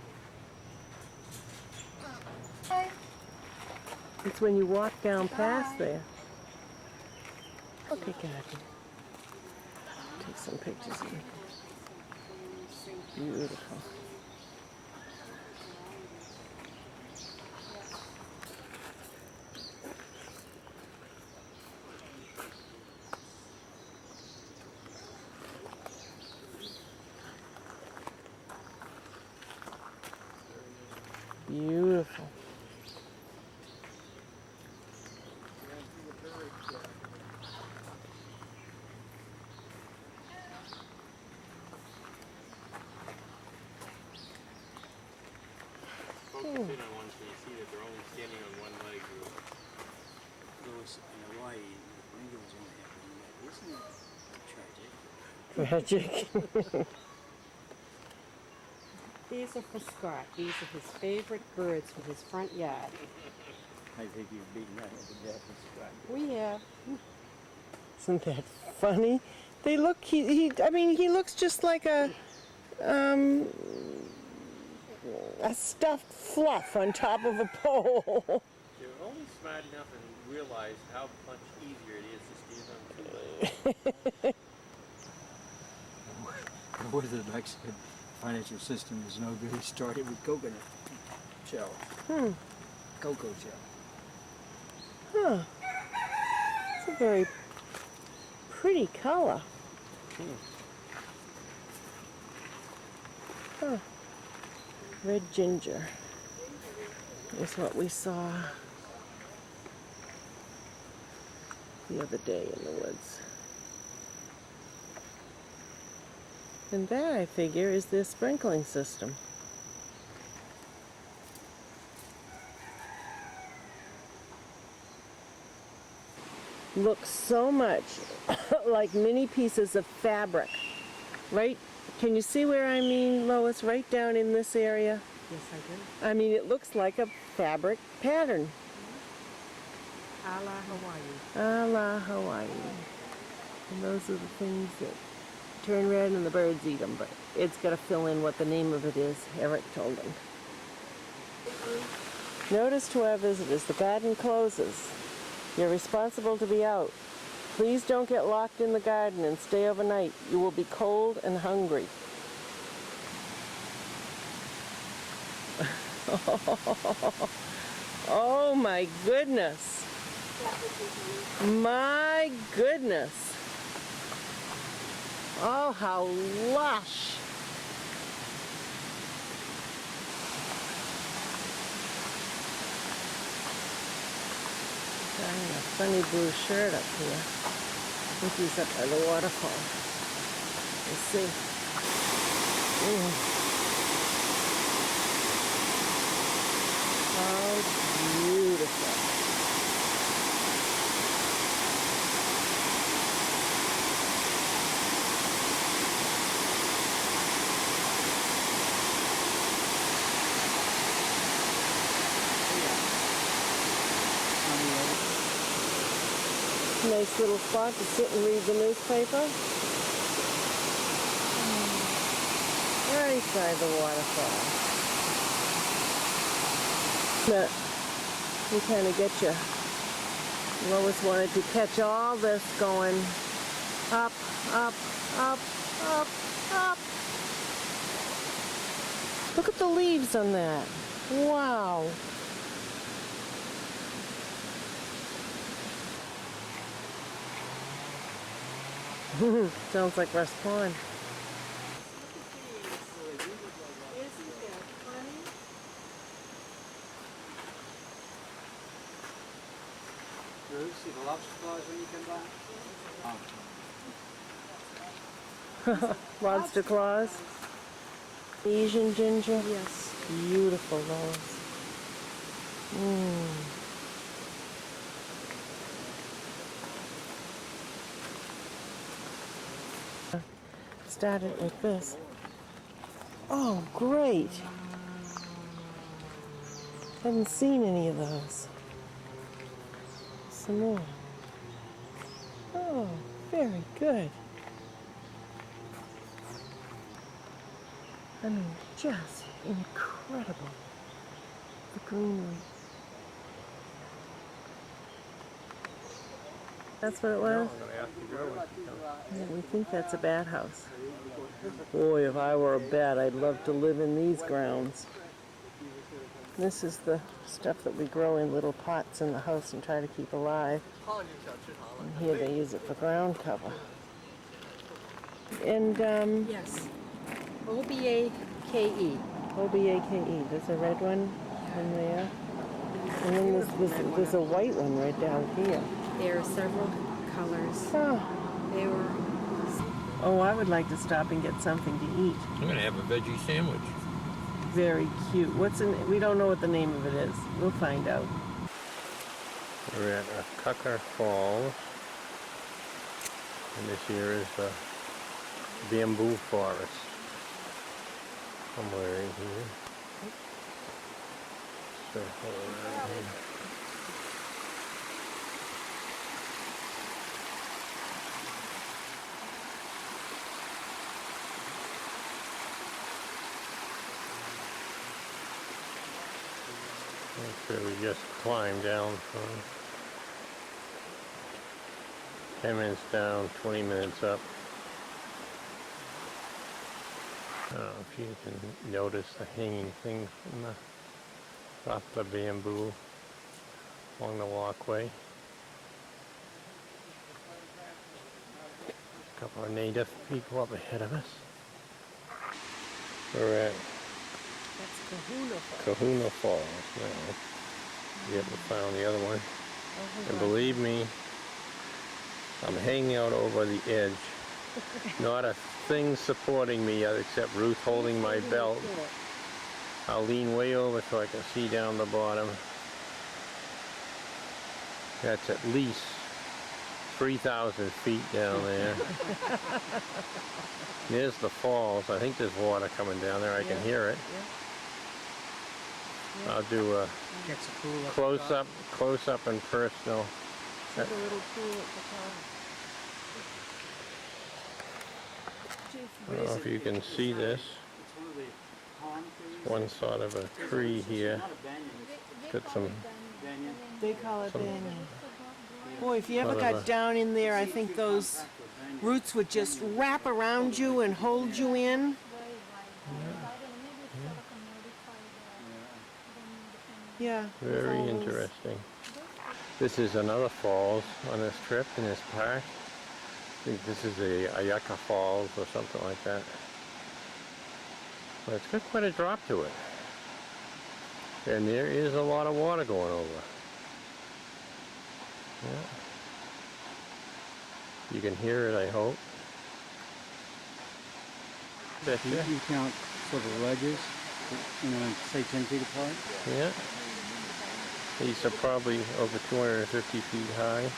It's when you walk down past there. Okay, Kathy. Take some pictures of me. Beautiful. Beautiful. Focus in on one so you see that they're only standing on one leg. Those in Hawaii, windows only have one leg. Isn't it tragic? Tragic. These are for Scott. These are his favorite birds for his front yard. I think you've beaten that over death and Scott. We have. Isn't that funny? They look, I mean, he looks just like a stuffed fluff on top of a pole. They're only smart enough and realize how much easier it is to stand on two legs. Or the Mexican financial system is no good. He started with coconut shell. Cocoa shell. Huh. It's a very pretty color. Huh. Red ginger is what we saw the other day in the woods. And that, I figure, is their sprinkling system. Looks so much like mini pieces of fabric. Right? Can you see where I mean, Lois? Right down in this area? Yes, I do. I mean, it looks like a fabric pattern. A la Hawaii. A la Hawaii. And those are the things that turn red and the birds eat them, but it's got to fill in what the name of it is. Eric told him. Notice to our visitors, the garden closes. You're responsible to be out. Please don't get locked in the garden and stay overnight. You will be cold and hungry. Oh my goodness. My goodness. Oh, how lush. Guy in a funny blue shirt up here. I think he's up by the waterfall. Let's see. How beautiful. Nice little spot to sit and read the newspaper. Right by the waterfall. But we kind of get you. Lois wanted to catch all this going up, up, up, up, up. Look at the leaves on that. Wow. Sounds like West Pond. See the lobster claws when you come by? Lobster claws. Asian ginger. Yes. Beautiful those. Started like this. Oh, great. Haven't seen any of those. Some more. Oh, very good. I mean, just incredible. The greenery. That's what it No, was? I'm going to ask the girl when she comes. Yeah, we think that's a bat house. Boy, if I were a bat, I'd love to live in these grounds. This is the stuff that we grow in little pots in the house and try to keep alive. And here they use it for ground cover. And, Yes. O-B-A-K-E. O-B-A-K-E. There's a red one in there. And then there's a white one right down here. There are several colors. Oh. They were... Oh, I would like to stop and get something to eat. I'm going to have a veggie sandwich. Very cute. We don't know what the name of it is. We'll find out. We're at Cucker Falls. And this here is the bamboo forest. Somewhere in here. Circle around here. That's where we just climbed down from. 10 minutes down, 20 minutes up. I don't know if you can notice the hanging thing from the off the bamboo along the walkway. A couple of native people up ahead of us. We're at Kahuna Falls now. We haven't found the other one. And believe me, I'm hanging out over the edge. Not a thing supporting me except Ruth holding my belt. I'll lean way over so I can see down the bottom. That's at least 3,000 feet down there. There's the falls. I think there's water coming down there. I can hear it. I'll do a close up and personal. There's a little pool at the top. I don't know if you can see this. One sort of a tree here. Got some. They call it banyan. Boy, if you ever got down in there, I think those roots would just wrap around you and hold you in. Yeah. Very interesting. This is another falls on this trip in this park. I think this is the Ayaka Falls or something like that. But it's got quite a drop to it. And there is a lot of water going over. Yeah. You can hear it, I hope. You count sort of ledges, say 10 feet apart? Yeah. These are probably over 250 feet high.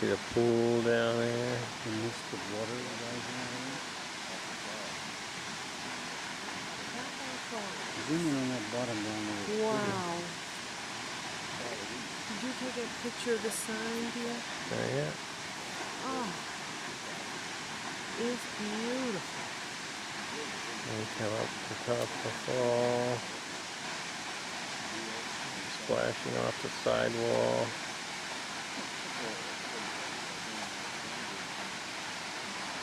See the pool down there. The mist of water rising out of it. Zoom in on that bottom down there. Wow. Did you take a picture of the sign here? Yeah. Oh. It's beautiful. And come up the top of the fall. Splashing off the sidewall.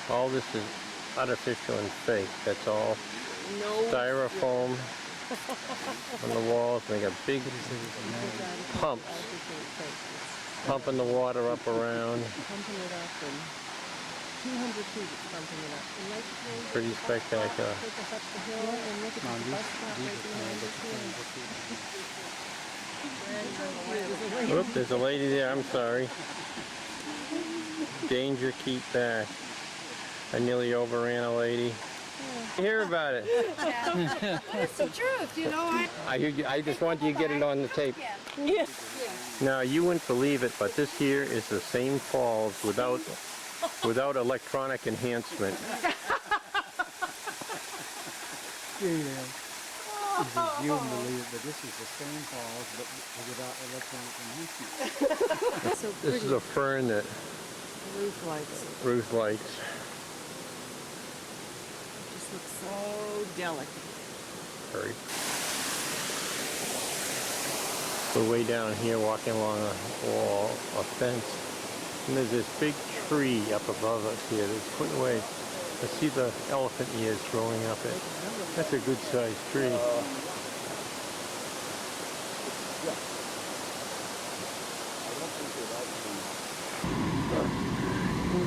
All this is artificial and fake. That's all styrofoam on the walls. And they got big pumps pumping the water up around. Pumping it up and 200 feet it's pumping it up. Pretty spectacular. Take us up the hill and look at the bus stop right behind us. Oop, there's a lady there. I'm sorry. Danger, keep back. I nearly overran a lady. Hear about it. That's the truth, you know. I just want you to get it on the tape. Yes. Now, you wouldn't believe it, but this here is the same falls without electronic enhancement. You wouldn't believe it, but this is the same falls, but without electronic enhancement. So This is a fern that Ruth likes. Just looks so delicate. Very. We're way down here walking along a wall, a fence. And there's this big tree up above us here that's put away. I see the elephant ears growing up it. That's a good sized tree.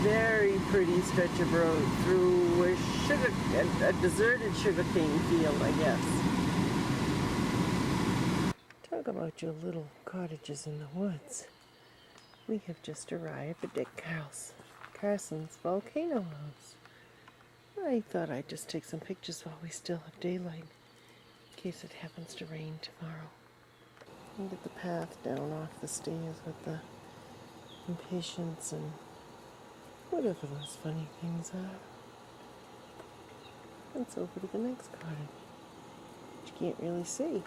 Very pretty stretch of road through a deserted sugarcane field, I guess. Talk about your little cottages in the woods. We have just arrived at Dick Carson's volcano house. I thought I'd just take some pictures while we still have daylight, in case it happens to rain tomorrow. Look at the path down off the stairs with the impatiens and whatever those funny things are. Let's over to the next cottage, which you can't really see.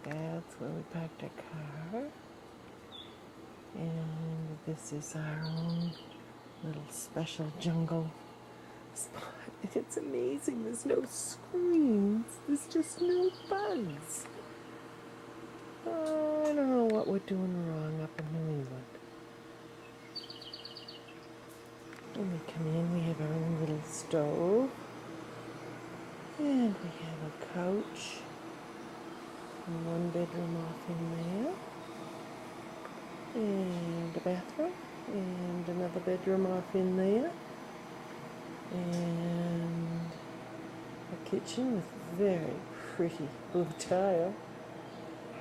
That's where we parked our car. And this is our own little special jungle spot. It's amazing. There's no screens. There's just no bugs. I don't know what we're doing wrong up in New England. When we come in, we have our own little stove. And we have a couch. And one bedroom off in there. And a bathroom. And another bedroom off in there. And a kitchen with very pretty blue tile.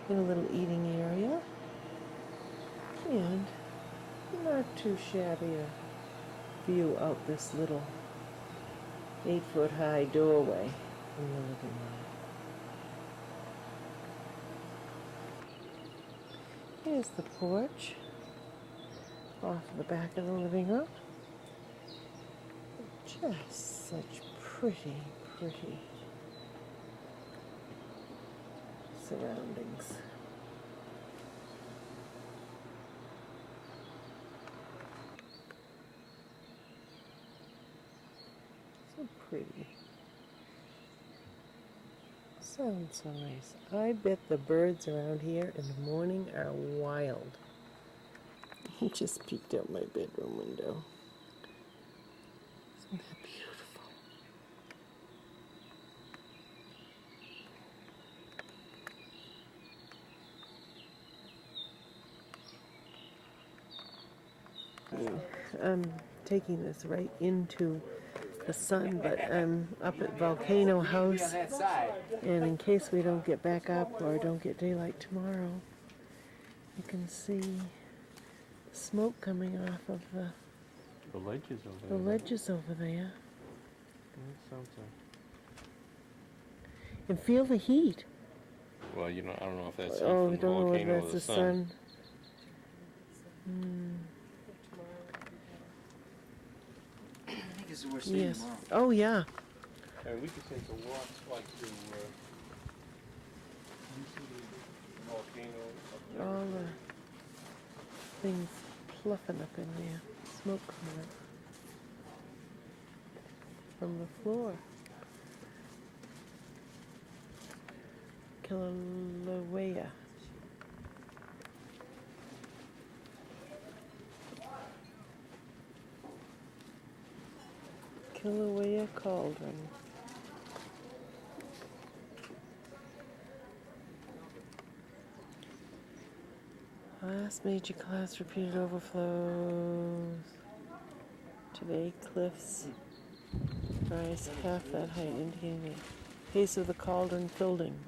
And a little eating area. And not too shabby a view out this little 8-foot high doorway in the living room. Here's the porch off the back of the living room. Just such pretty surroundings. So pretty. Sounds so nice. I bet the birds around here in the morning are wild. He just peeked out my bedroom window. Isn't that beautiful? I'm taking this right into the sun, but I'm up at Volcano House, and in case we don't get back up or don't get daylight tomorrow, you can see smoke coming off of the ledges over there. And feel the heat. Well, I don't know if that's I don't know if that's the sun. I think it's the worst thing tomorrow. Oh, yeah. And we could take a walk like to volcano. All the things pluffing up in there. Smoke coming up from the floor. Kilauea. Kilauea Cauldron. Last major class repeated overflows. Today cliffs rise half that height, indicating the pace of the cauldron filling.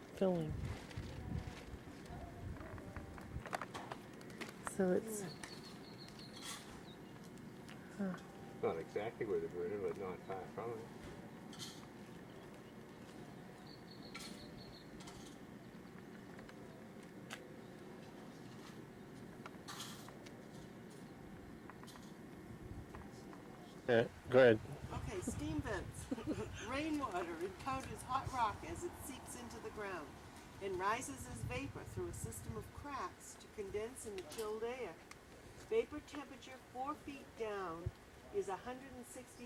So it's Not exactly where the bird is, but not far from it. Yeah, go ahead. okay. Steam vents. Rainwater encounters hot rock as it seeps into the ground and rises as vapor through a system of cracks to condense in the chilled air. Vapor temperature 4 feet down is 160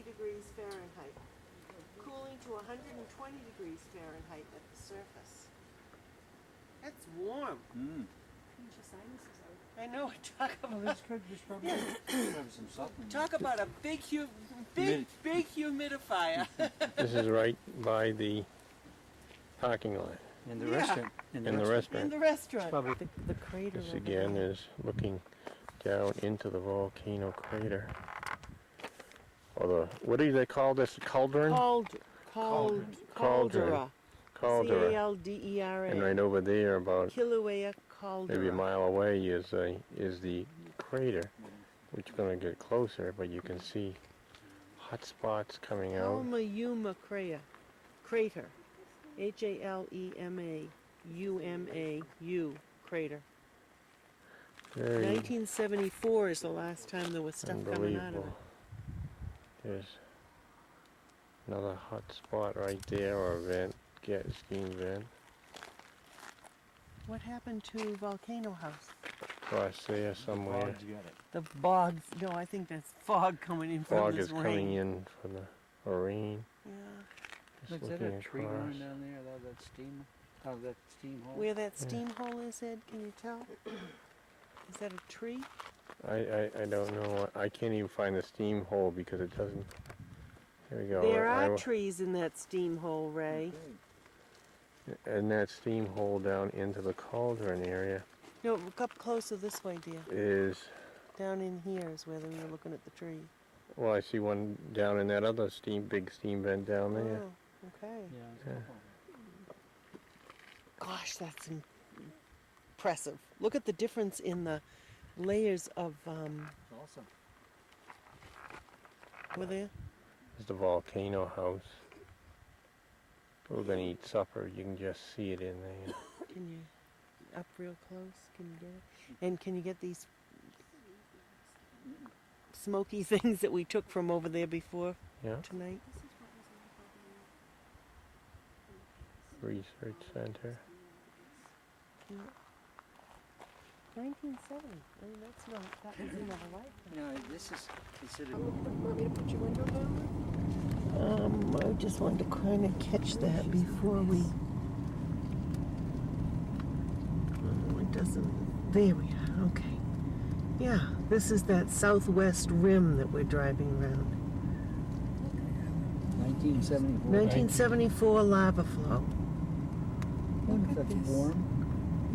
degrees Fahrenheit, cooling to 120 degrees Fahrenheit at the surface. That's warm. Mm. Change your sinuses out. I know. Talk about This could just probably have some supplement. talk about a big humidifier. This is right by the parking lot. In the Yeah. restaurant. In the In restaurant. the restaurant. Probably The crater This over again there. is looking down into the volcano crater. Or the, what do they call this? Cauldron? Cauldera. Cauldron. C-A-L-D-E-R-A. And right over there, about Kilauea Caldera. maybe a mile away, is the crater, which is going to get closer, but you can see hot spots coming out. Halmahuma Crater. H-A-L-E-M-A-U-M-A-U crater. Very 1974 is the last time there was stuff coming out of it. unbelievable. There's another hot spot right there, or vent, skiing vent. What happened to Volcano House? Across there somewhere. Bog's got it. The bogs. No, I think that's fog coming in from Fog this is rain. coming in for the rain. Yeah. Just Is that looking a tree across. line down there? That steam hole? Where that steam hole is, Ed, can you tell? Is that a tree? I don't know. I can't even find the steam hole because it doesn't. Here we go. There are trees in that steam hole, Ray. And that steam hole down into the cauldron area No, look up closer this way, dear. is, Down in here is where we were looking at the tree. well, I see one down in that other big steam vent down there. Oh, okay. Yeah. Gosh, that's impressive. Look at the difference in the layers of, Awesome. were there? It's the volcano house. We're gonna eat supper. You can just see it in there. Can you, up real close, can you get it? And can you get these smoky things that we took from over there before Yeah. tonight? Research center. 1970. I mean, that's not, that was another lifetime. You know, this is considered. Want me to put your window down? I just wanted to kind of catch that before we. Oh, it doesn't. There we are. Okay. Yeah, this is that southwest rim that we're driving around. 1974. 1974 lava flow. Wonder if that's warm.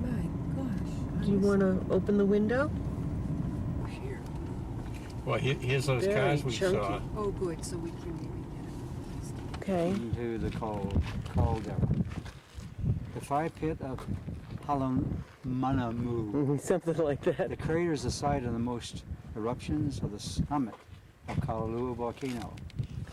My gosh. Do you want to open the window? Well, here's those Very cars we chunky. saw. Oh, good. So we can maybe get it. Okay. Into the caldera. The fire pit of Halmahuma. Something like that. The crater is the site of the most eruptions of the summit of Kailua volcano.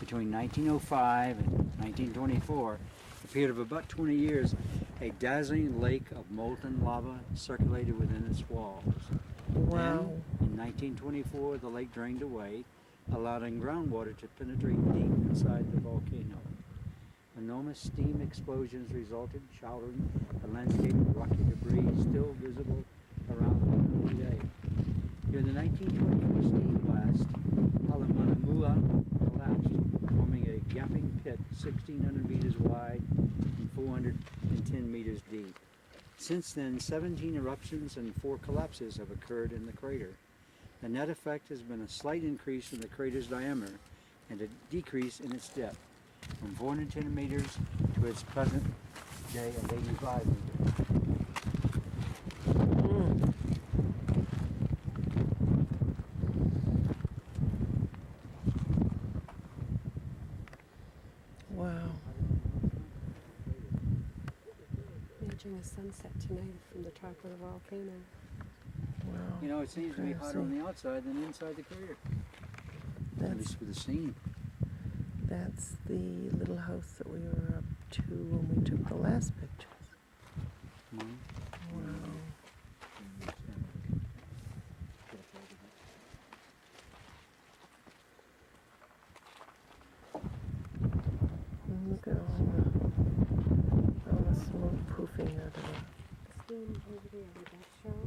Between 1905 and 1924, a period of about 20 years, a dazzling lake of molten lava circulated within its walls. Wow. Then, in 1924, the lake drained away, allowing groundwater to penetrate deep inside the volcano. Enormous steam explosions resulted, showering the landscape with rocky debris still visible around the today. During the 1924 steam blast, Halmahuma collapsed, forming a gaping pit 1,600 meters wide and 410 meters deep. Since then, 17 eruptions and 4 collapses have occurred in the crater. The net effect has been a slight increase in the crater's diameter and a decrease in its depth, from 410 meters to its present day of 85 meters. Wow. Imagine a sunset tonight from the top of the volcano. Wow. You know, it seems to be hotter on the outside than inside the crater. At That's, least with the steam. that's the little house that we were up to when we took the last pictures. Come on. Wow. And look at all the smoke poofing out of it. Steam over there, did that show?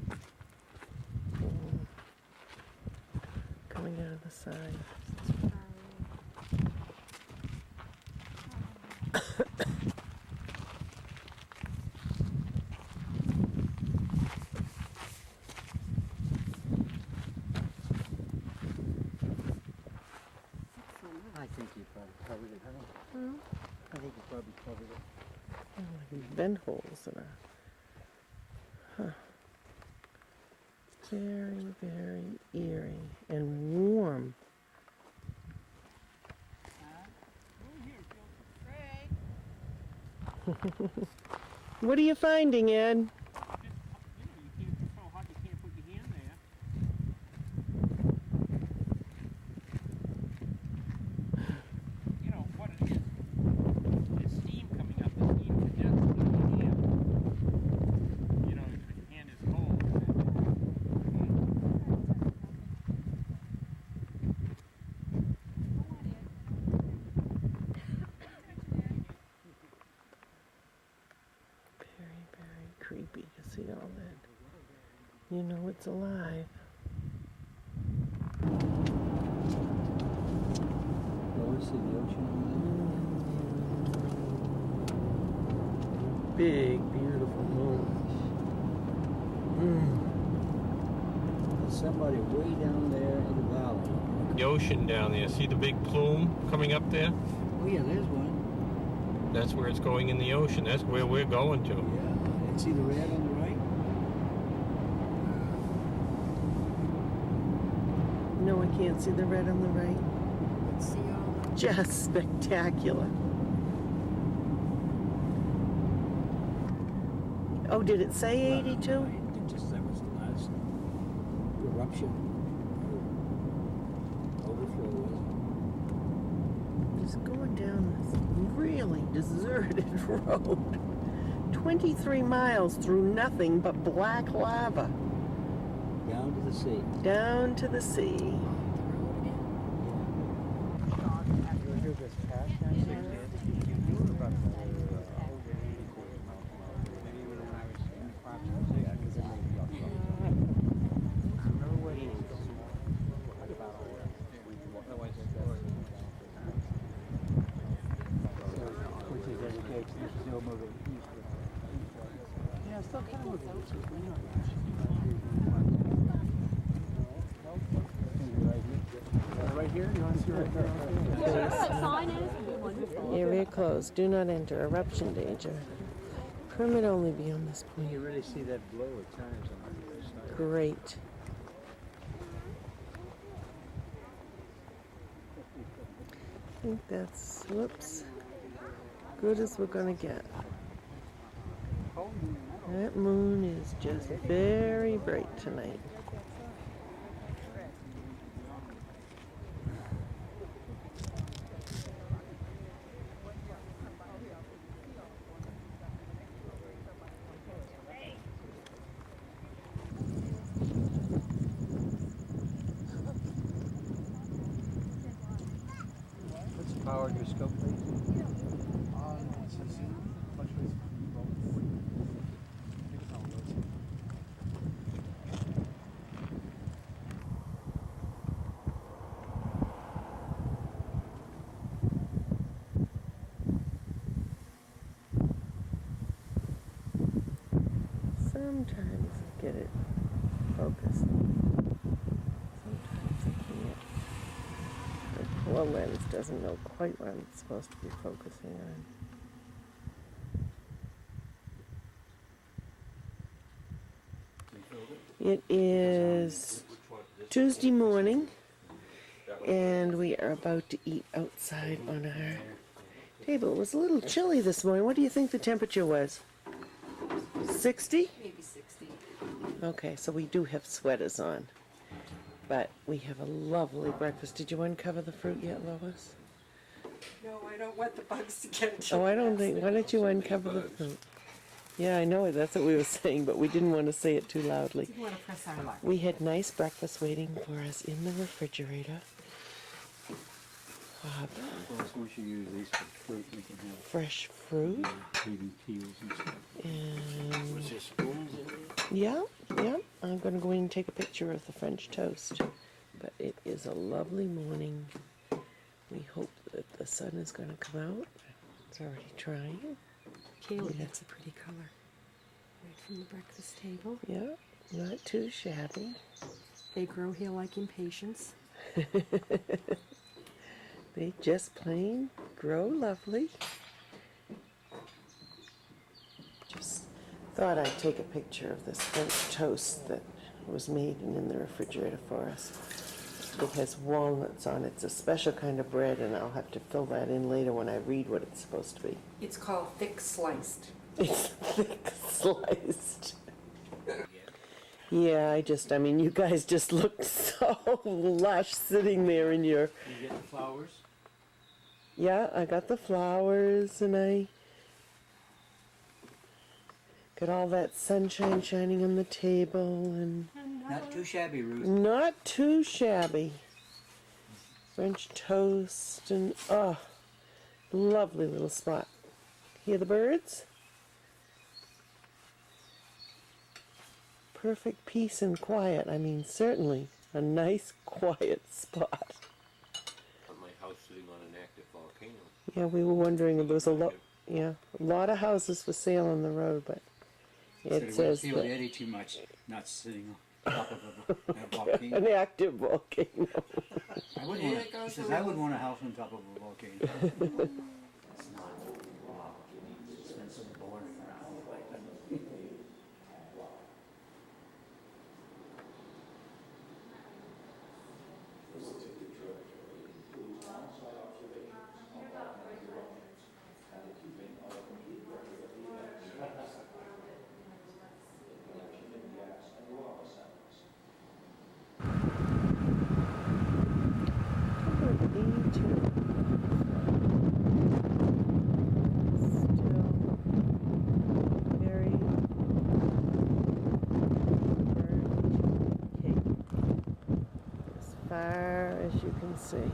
Coming out of the side. think you probably covered it, honey. I think you probably covered it. Vent holes in her. Huh. Very, very eerie and warm. What are you finding, Ed? Creepy to see all that. You know it's alive. Oh, I see the ocean over Big, beautiful moon. There's somebody way down there in the valley. The ocean down there. See the big plume coming up there? Oh yeah, there's one. That's where it's going in the ocean. That's where we're going to. Yeah, and see the red on the right? No, I can't see the red on the right. Let's see all the Just spectacular. Oh, did it say 82? It just, that was the last eruption. Overflow was Just going down this really deserted road. 23 miles through nothing but black lava. down to the sea. Down to the sea. Right here? You want to see right there? Area closed. Do not enter. Eruption danger. Permit only beyond this You point. really see that glow at times on the other side. Great. I think that's, whoops, good as we're gonna get. That moon is just very bright tonight. What's the power of your scope, please? Sometimes I get it focused. Sometimes I can't. The poor lens doesn't know quite what it's supposed to be focusing on. It is Tuesday morning, and we are about to eat outside on our table. It was a little chilly this morning. What do you think the temperature was? 60? maybe 60. Okay, so we do have sweaters on, but we have a lovely breakfast. Did you uncover the fruit yet, Lois? No, I don't want the bugs to get it. Oh, I don't think, why don't you uncover the fruit? Yeah, I know, that's what we were saying, but we didn't want to say it too loudly. Didn't want to press our luck. We had nice breakfast waiting for us in the refrigerator. We should use these for fruit. We can have Fresh fruit. baby peels and stuff. And Was there spoons in there? yeah, I'm going to go in and take a picture of the French toast. But it is a lovely morning. We hope that the sun is going to come out. It's already trying. Kaylee, that's a pretty color. Right from the breakfast table. Yeah, not too shabby. They grow here like impatiens. They just plain grow lovely. Just thought I'd take a picture of this French toast that was made and in the refrigerator for us. It has walnuts on it. It's a special kind of bread, and I'll have to fill that in later when I read what it's supposed to be. It's called thick sliced. It's thick sliced. Yeah, I mean, you guys just looked so lush sitting there in your... You get the flowers? Yeah, I got the flowers, and I got all that sunshine shining on the table, and... Not too shabby, Ruth. Not too shabby. French toast, and oh, lovely little spot. Hear the birds? Perfect peace and quiet. I mean, certainly a nice, quiet spot. My house sitting on an active volcano. Yeah, we were wondering if there was a lot of houses for sale on the road, but it says feel Eddie too much, not sitting on top of a volcano. an active volcano. I wouldn't want, he says, I wouldn't want a house on top of a volcano. It's not. Wow. It's been so boring around lately. Far as you can see.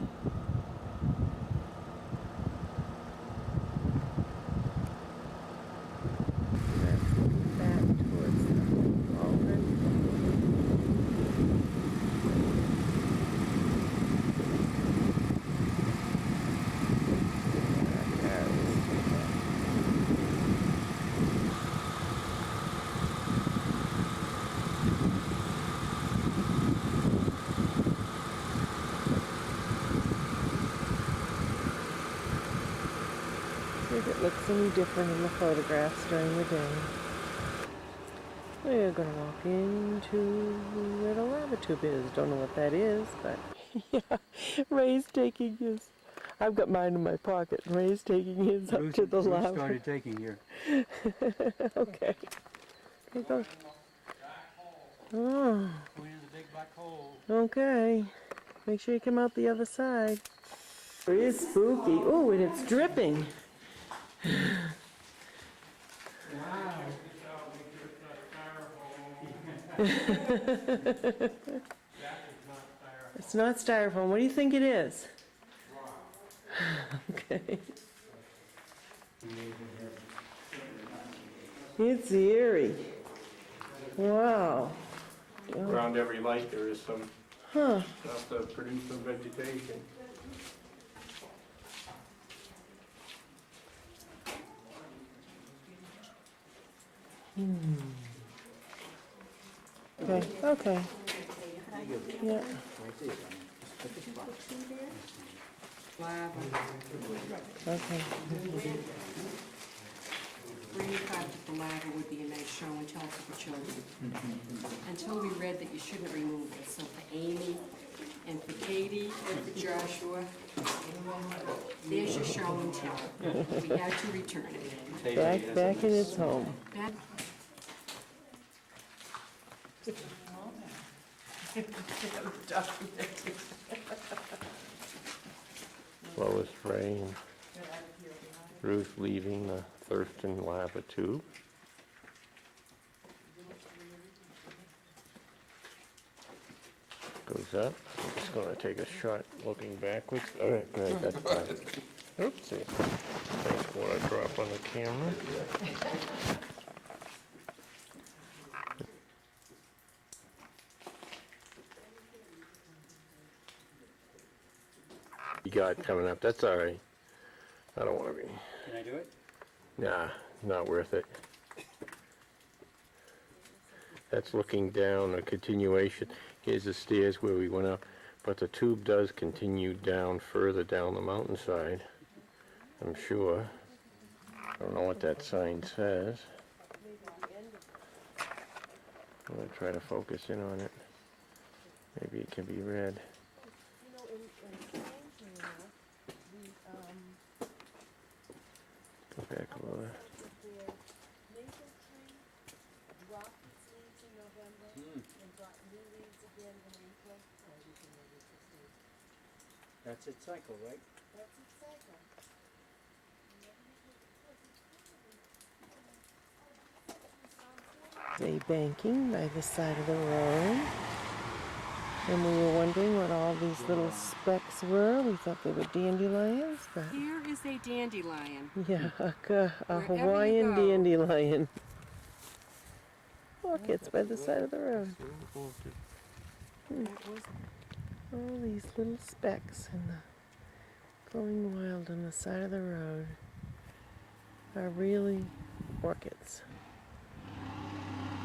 That's looking back towards the Alden. See if it looks any different in the photographs during the day. We're going to walk into where the lava tube is. Don't know what that is, but yeah, Ray's taking his. I've got mine in my pocket. Ray's taking his up to the lava. Started taking here. Okay. Here goes. Oh. Going in the big black hole. Okay. Make sure you come out the other side. It is spooky. Oh, and it's dripping. Wow. It's not styrofoam. What do you think it is? Okay. It's eerie. Wow. Around every light there is some stuff to produce some vegetation. Okay, okay. Yeah. Lava. Okay. Granny thought that the lava would be a nice show and tell for children. Until we read that you shouldn't remove it. So for Amy and for Katie and for Joshua, there's your show and tell. We had to return it. Back in its home. Back. Slowest rain. Ruth leaving the Thurston lava tube. Goes up. I'm just going to take a shot looking backwards. All right, great, that's fine. Oopsie. Thanks for what I drop on the camera. You got coming up. That's all right. I don't want to be. Can I do it? Nah, not worth it. That's looking down a continuation. Here's the stairs where we went up. But the tube does continue down further down the mountainside, I'm sure. I don't know what that sign says. I'm going to try to focus in on it. Maybe it can be read. Go back a little. That's its cycle, right? That's its cycle. A banking by the side of the road. And we were wondering what all these little specks were. We thought they were dandelions, but Here is a dandelion. yeah, a Wherever you Hawaiian go. dandelion. Orchids by the side of the road. All these little specks and going wild on the side of the road are really orchids.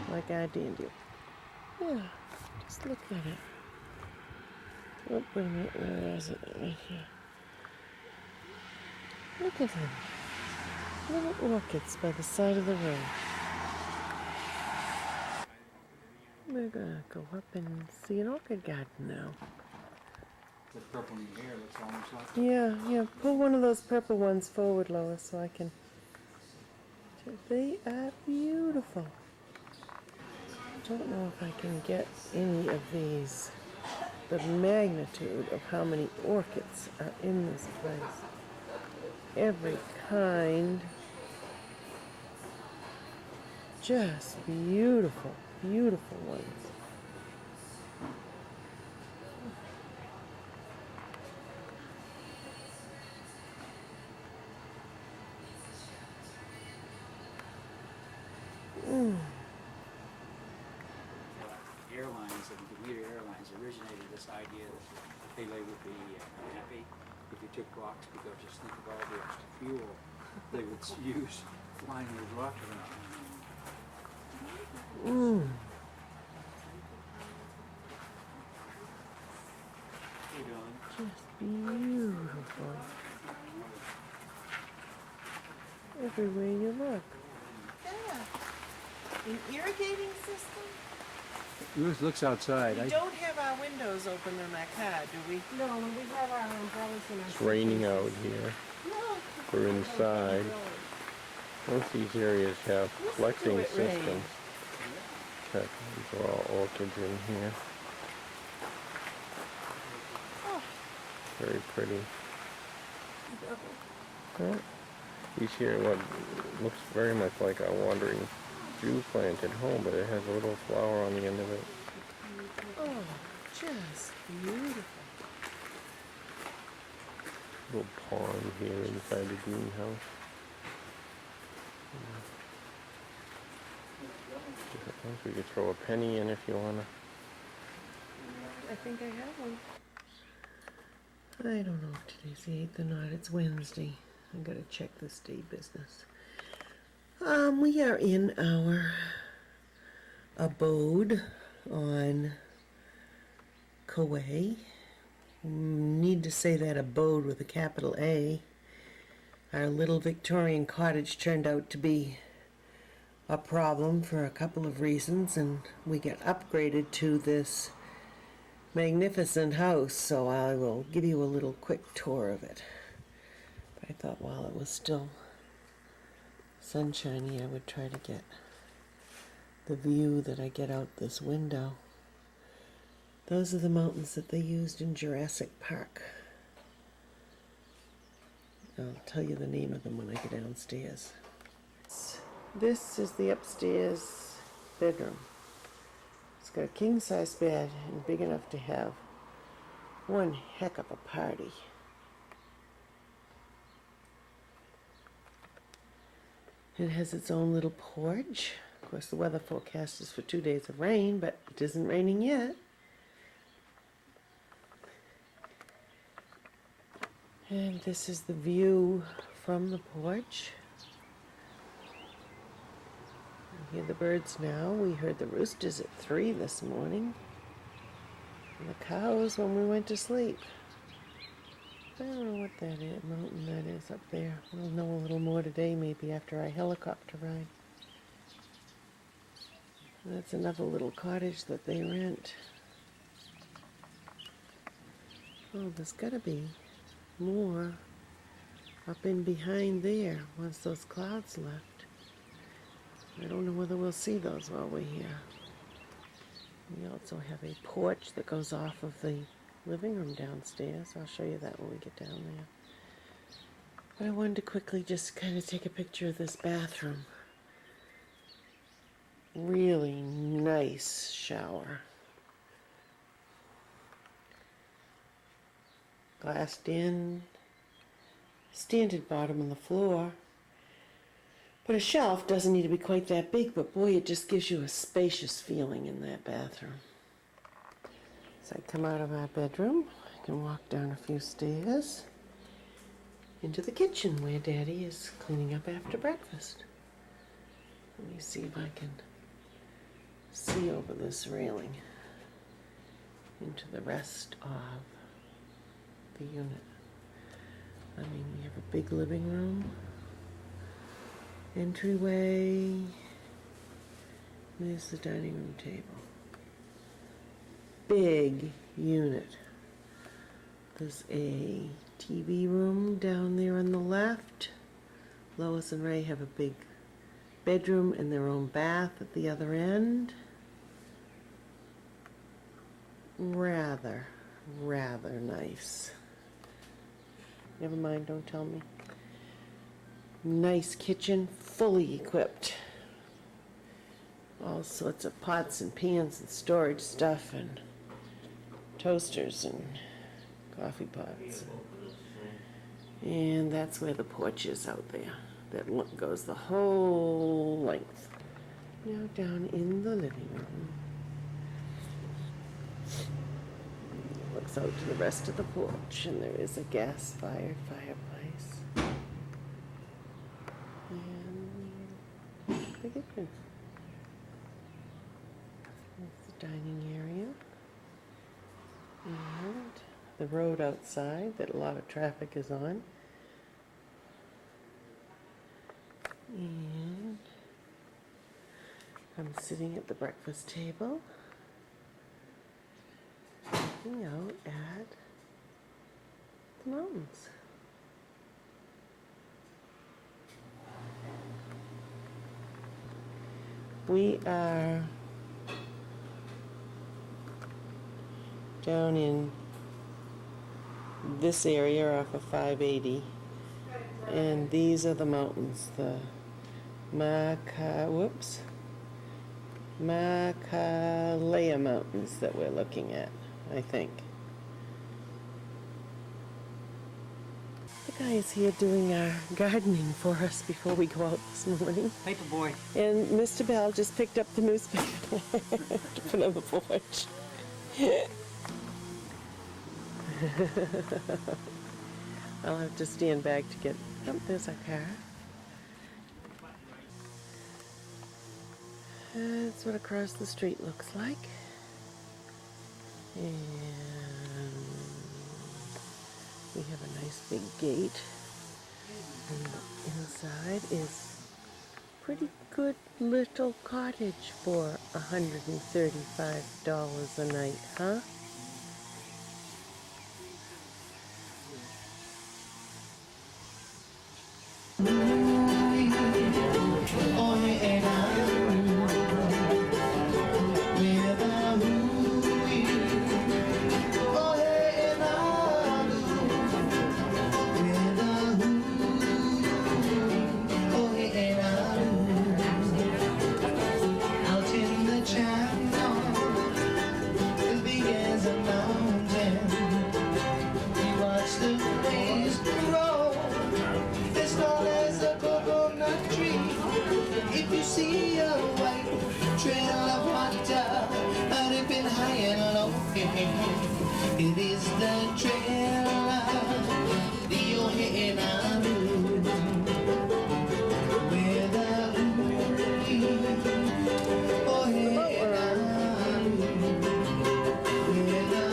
Like our dandelion. Yeah, just look at it. Oh, wait a minute, where is it? Right here. Look at them. Little orchids by the side of the road. We're gonna go up and see an orchid garden now. The purple in your hair looks almost like Yeah, pull one of those purple ones forward, Lois, so I can... They are beautiful. Don't know if I can get any of these. The magnitude of how many orchids are in this place. Every kind. Just beautiful, beautiful ones. airlines and commuter airlines originated this idea that they would be unhappy if you took rocks, because just think of all the extra fuel they would use flying those rocks around. Just beautiful. Everywhere you look. An irrigating system? Ruth looks outside. We don't have our windows open in our car, do we? No, we have our umbrellas in our... It's raining out here. We're inside. Most of these areas have collecting systems. Check, these are all orchids in here. Very pretty. Huh? These here, what looks very much like a wandering Jew plant at home, but it has a little flower on the end of it. Oh, just beautiful. Little pond here inside the greenhouse. We could throw a penny in if you wanna. I think I have one. I don't know if today's the 8th or not. It's Wednesday. I gotta check this day business. We are in our abode on Kauai. Need to say that abode with a capital A. Our little Victorian cottage turned out to be a problem for a couple of reasons, and we got upgraded to this magnificent house, so I will give you a little quick tour of it. But I thought while it was still sunshiny, I would try to get the view that I get out this window. Those are the mountains that they used in Jurassic Park. I'll tell you the name of them when I get downstairs. This is the upstairs bedroom. It's got a king-size bed and big enough to have one heck of a party. It has its own little porch. Of course, the weather forecast is for 2 days of rain, but it isn't raining yet. And this is the view from the porch. You hear the birds now. We heard the roosters at 3 this morning. The cows when we went to sleep. I don't know what that is, mountain that is up there. We'll know a little more today, maybe after our helicopter ride. That's another little cottage that they rent. Oh, there's got to be more up in behind there once those clouds left. I don't know whether we'll see those while we're here. We also have a porch that goes off of the living room downstairs. I'll show you that when we get down there. But I wanted to quickly just kind of take a picture of this bathroom. Really nice shower. Glassed in, standard bottom on the floor. But a shelf doesn't need to be quite that big, but boy, it just gives you a spacious feeling in that bathroom. So I come out of my bedroom, I can walk down a few stairs into the kitchen where Daddy is cleaning up after breakfast. Let me see if I can see over this railing into the rest of the unit. I mean, we have a big living room, entryway, there's the dining room table. Big unit. There's a TV room down there on the left. Lois and Ray have a big bedroom and their own bath at the other end. Rather nice. Never mind, don't tell me. Nice kitchen, fully equipped. All sorts of pots and pans and storage stuff and toasters and coffee pots. And that's where the porch is out there. That goes the whole length. Now down in the living room. Looks out to the rest of the porch, and there is a gas-fired fireplace. And the kitchen. There's the dining area. And the road outside that a lot of traffic is on. And I'm sitting at the breakfast table, looking out at the mountains. We are down in this area off of 580, and these are the mountains, the Makalea Mountains that we're looking at, I think. The guy is here doing our gardening for us before we go out this morning. Paper boy. And Mr. Bell just picked up the newspaper to put on the porch. I'll have to stand back to get... Oh, there's our car. That's what across the street looks like. And we have a nice big gate. And inside is a pretty good little cottage for $135 a night, huh? It is the trail of the Ohenaru, where the Ohenaru, where the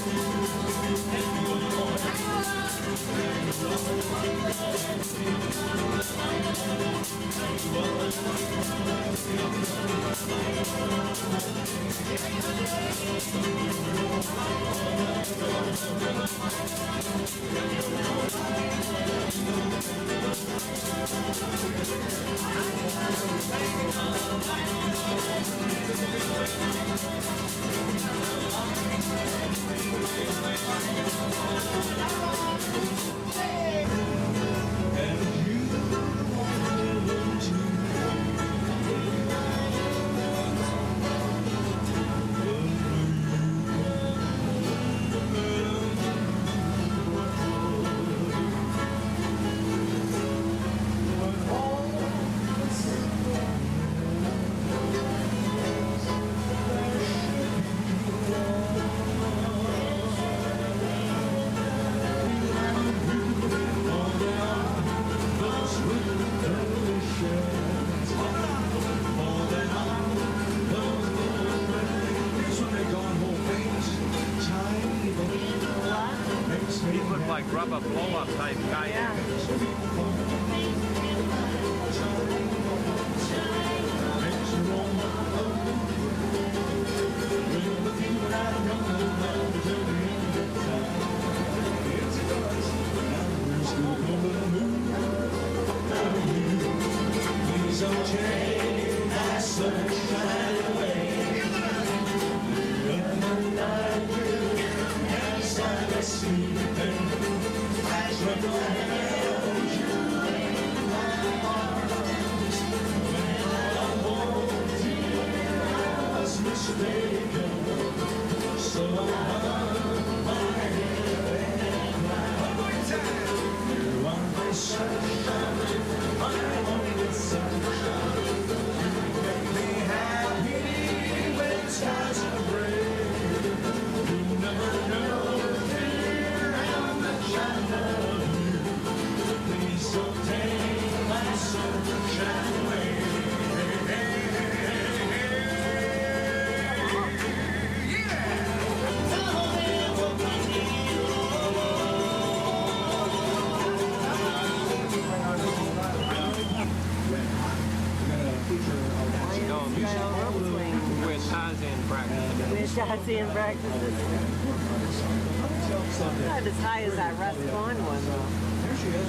He looked like rubber blow-up type guy. Tarzan practices. Not as high as that Russ Vaughn one, though. There she is.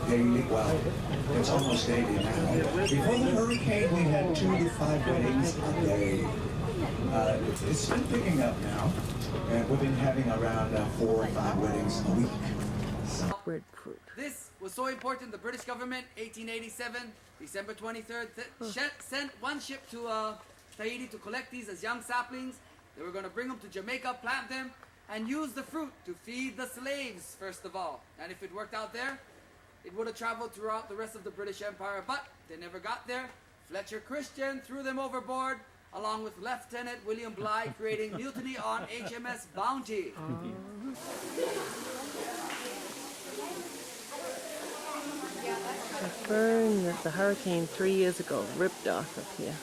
Daily, well, it's almost daily now. Before the hurricane, we had 2 to 5 weddings a day. It's been picking up now, and we've been having around 4 or 5 weddings a week. This was so important. The British government, 1887, December 23rd, sent one ship to Tahiti to collect these as young saplings. They were going to bring them to Jamaica, plant them, and use the fruit to feed the slaves, first of all. And if it worked out there, it would have traveled throughout the rest of the British Empire, but they never got there. Fletcher Christian threw them overboard, along with Lieutenant William Bligh, creating mutiny on HMS Bounty. The fern that the hurricane 3 years ago ripped off of here.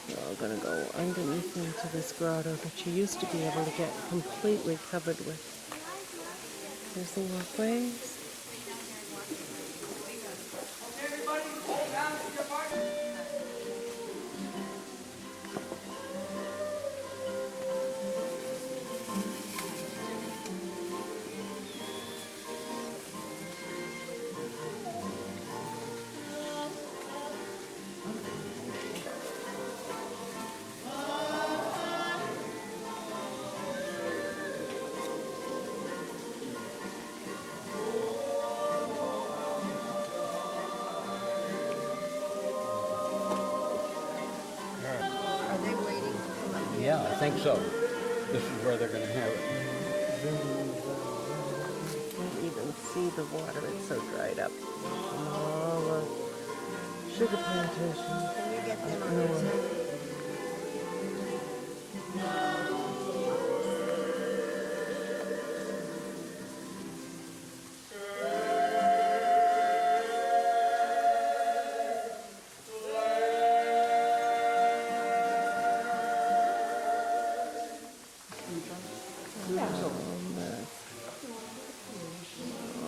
We're all going to go underneath into this grotto that you used to be able to get completely covered with. There's the walkways. Yeah, I think so. This is where they're going to have it. You can't even see the water, it's so dried up. From all the sugar plantations. Can you get them on your side?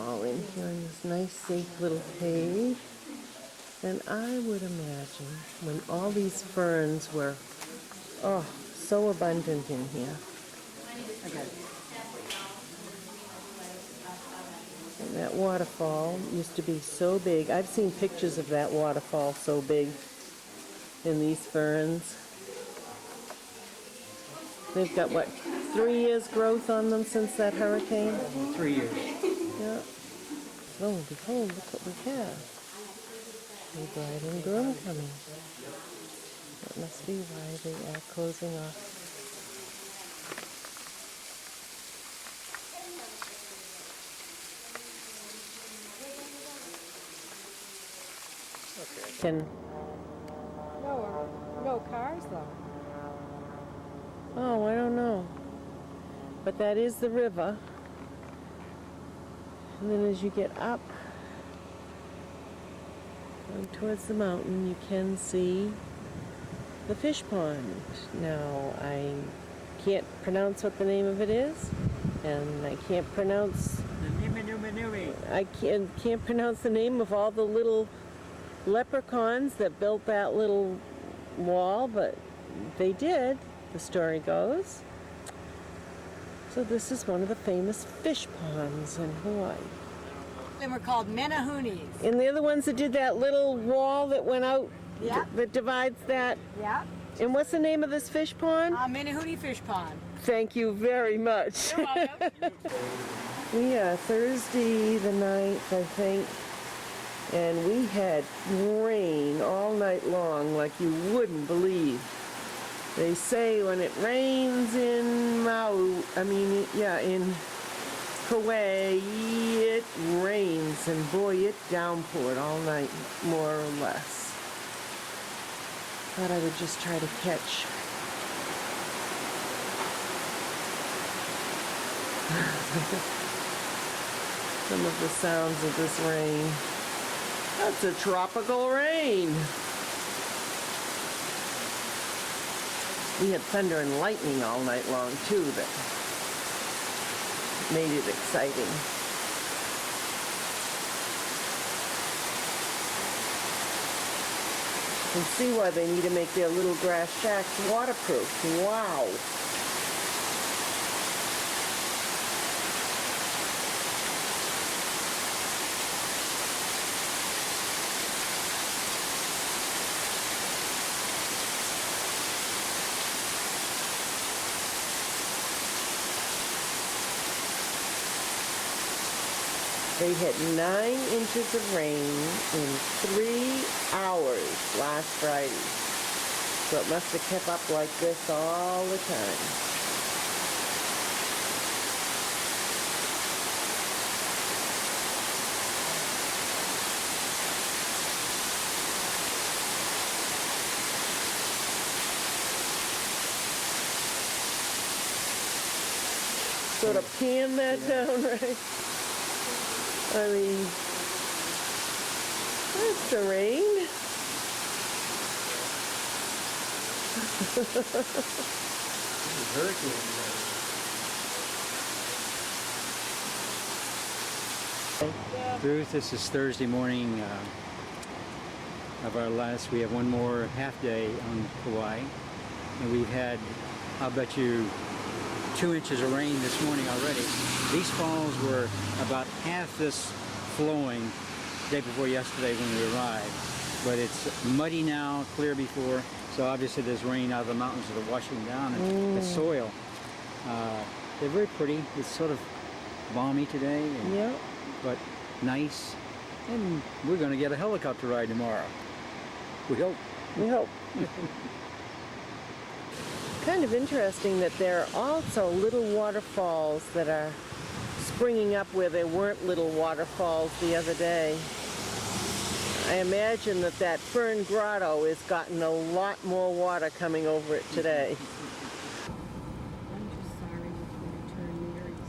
All in here in this nice, safe little cave. And I would imagine when all these ferns were, oh, so abundant in here. And that waterfall used to be so big. I've seen pictures of that waterfall so big in these ferns. They've got, what, 3 years growth on them since that hurricane? 3 years. Yeah. Lo and behold, look what we have. A bride and groom coming. That must be why they are closing off. Can No cars though. Oh, I don't know. But that is the river. And then as you get up towards the mountain, you can see the fish pond. Now, I can't pronounce what the name of it is, and I can't pronounce... I can't pronounce the name of all the little leprechauns that built that little wall, but they did, the story goes. So this is one of the famous fish ponds in Hawaii. They were called Menahunis. And they're the ones that did that little wall that went out, Yeah. that divides that. Yeah. And what's the name of this fish pond? Menahuni Fish Pond. Thank you very much. You're welcome. Yeah, Thursday the 9th, I think. And we had rain all night long like you wouldn't believe. They say when it rains in in Kauai, it rains, and boy, it downpoured all night, more or less. Thought I would just try to catch some of the sounds of this rain. That's a tropical rain. We had thunder and lightning all night long, too, that made it exciting. You can see why they need to make their little grass shacks waterproof. Wow. They had 9 inches of rain in 3 hours last Friday. So it must have kept up like this all the time. So to pan that down, right? I mean, that's the rain. Ruth, this is Thursday morning of our last. We have one more half day on Kauai, and we've had, I'll bet you, 2 inches of rain this morning already. These falls were about half this flowing the day before yesterday when we arrived, but it's muddy now, clear before, so obviously there's rain out of the mountains that are washing down the soil. They're very pretty. It's sort of balmy today, and, but nice, and we're going to get a helicopter ride tomorrow. We hope. We hope. Kind of interesting that there are also little waterfalls that are springing up where there weren't little waterfalls the other day. I imagine that that Fern Grotto has gotten a lot more water coming over it today.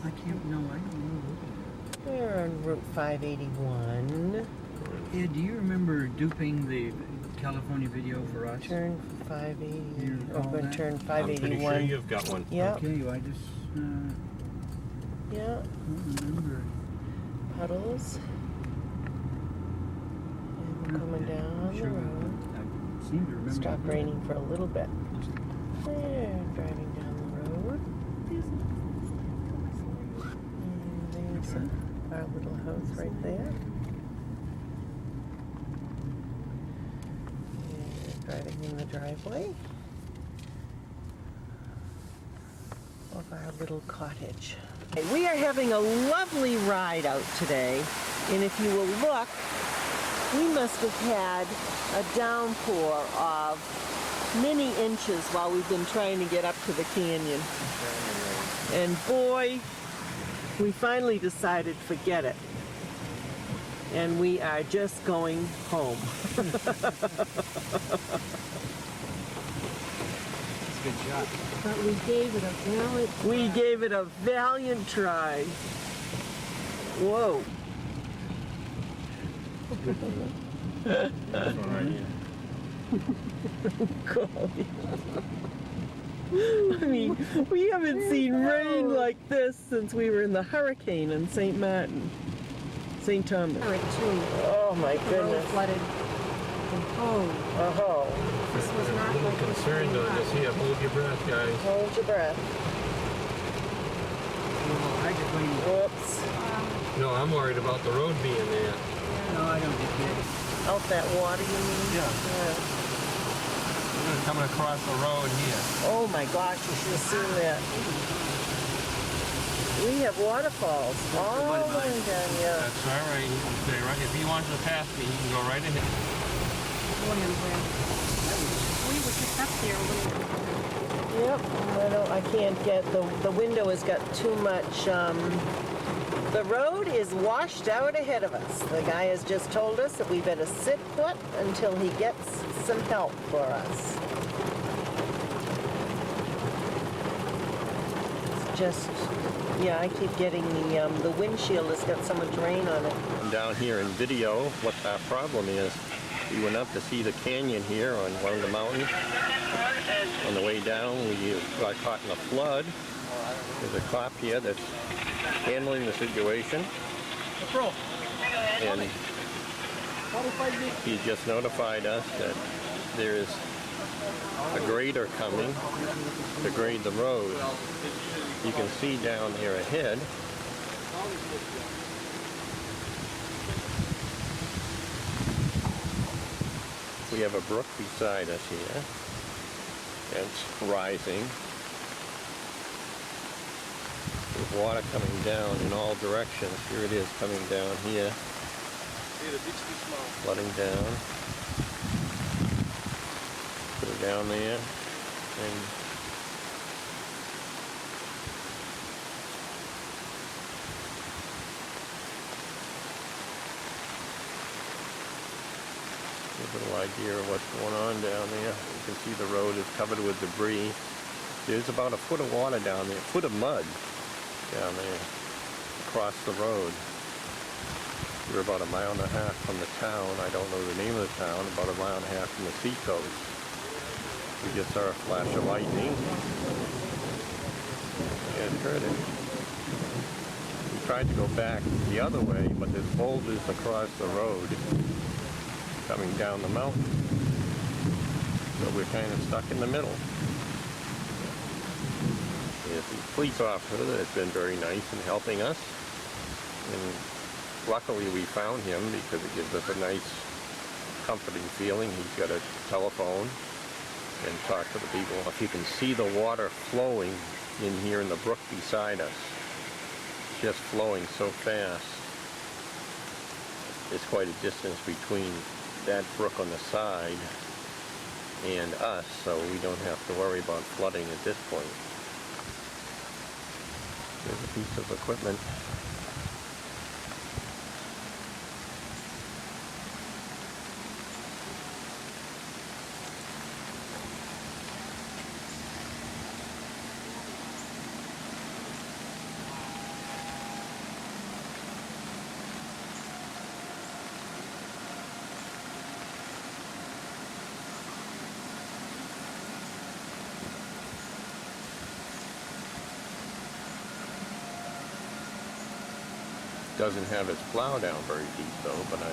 I can't, no, I don't know. We're on Route 581. Ed, do you remember duping the California video for us? Turn 580. Open that? turn I'm 581. pretty sure you've got one. Yep. Okay, I just Yeah. don't remember. Puddles. And we're coming down the road. I seem to remember. Stop raining for a little bit. There, driving down the road. And there's our little house right there. And driving in the driveway of our little cottage. We are having a lovely ride out today, and if you will look, we must have had a downpour of many inches while we've been trying to get up to the canyon. And boy, we finally decided forget it. And we are just going home. Good job. But we gave it a valiant try. We gave it a valiant try. Whoa. Golly. I mean, we haven't seen rain like this since we were in the hurricane in St. Martin. St. Thomas. Oh my The road goodness. flooded. Oh. This was I'm not a little like concerned on this here. Hold your breath, guys. Hold your breath. Whoops. No, I'm worried about the road being there. No, I don't get it. Out that water, you mean? Yeah. We're coming across the road here. Oh my gosh, you should have seen that. We have waterfalls all the way down here. That's all right. He can stay right. If he wants to pass me, he can go right ahead. we were just up there a little. Yep. I can't get the window has got too much. The road is washed out ahead of us. The guy has just told us that we better sit put until he gets some help for us. It's just, yeah, I keep getting the windshield has got so much rain on it. Down here in video, what our problem is, we went up to see the canyon here on one of the mountains. On the way down, we got caught in a flood. There's a cop here that's handling the situation. And he just notified us that there is a grader coming to grade the road. You can see down here ahead. We have a brook beside us here. It's rising. There's water coming down in all directions. Here it is coming down here. Flooding down. Put it down there. And a little idea of what's going on down there. You can see the road is covered with debris. There's about a foot of water down there, a foot of mud down there across the road. We're about 1.5 miles from the town. I don't know the name of the town. About 1.5 miles from the seacoast. We just saw a flash of lightning and heard it. We tried to go back the other way, but there's boulders across the road coming down the mountain. So we're kind of stuck in the middle. There's a police officer that's been very nice in helping us. And luckily we found him because it gives us a nice, comforting feeling. He's got a telephone and talk to the people. If you can see the water flowing in here in the brook beside us, just flowing so fast. There's quite a distance between that brook on the side and us, so we don't have to worry about flooding at this point. There's a piece of equipment. Doesn't have its plow down very deep though, but I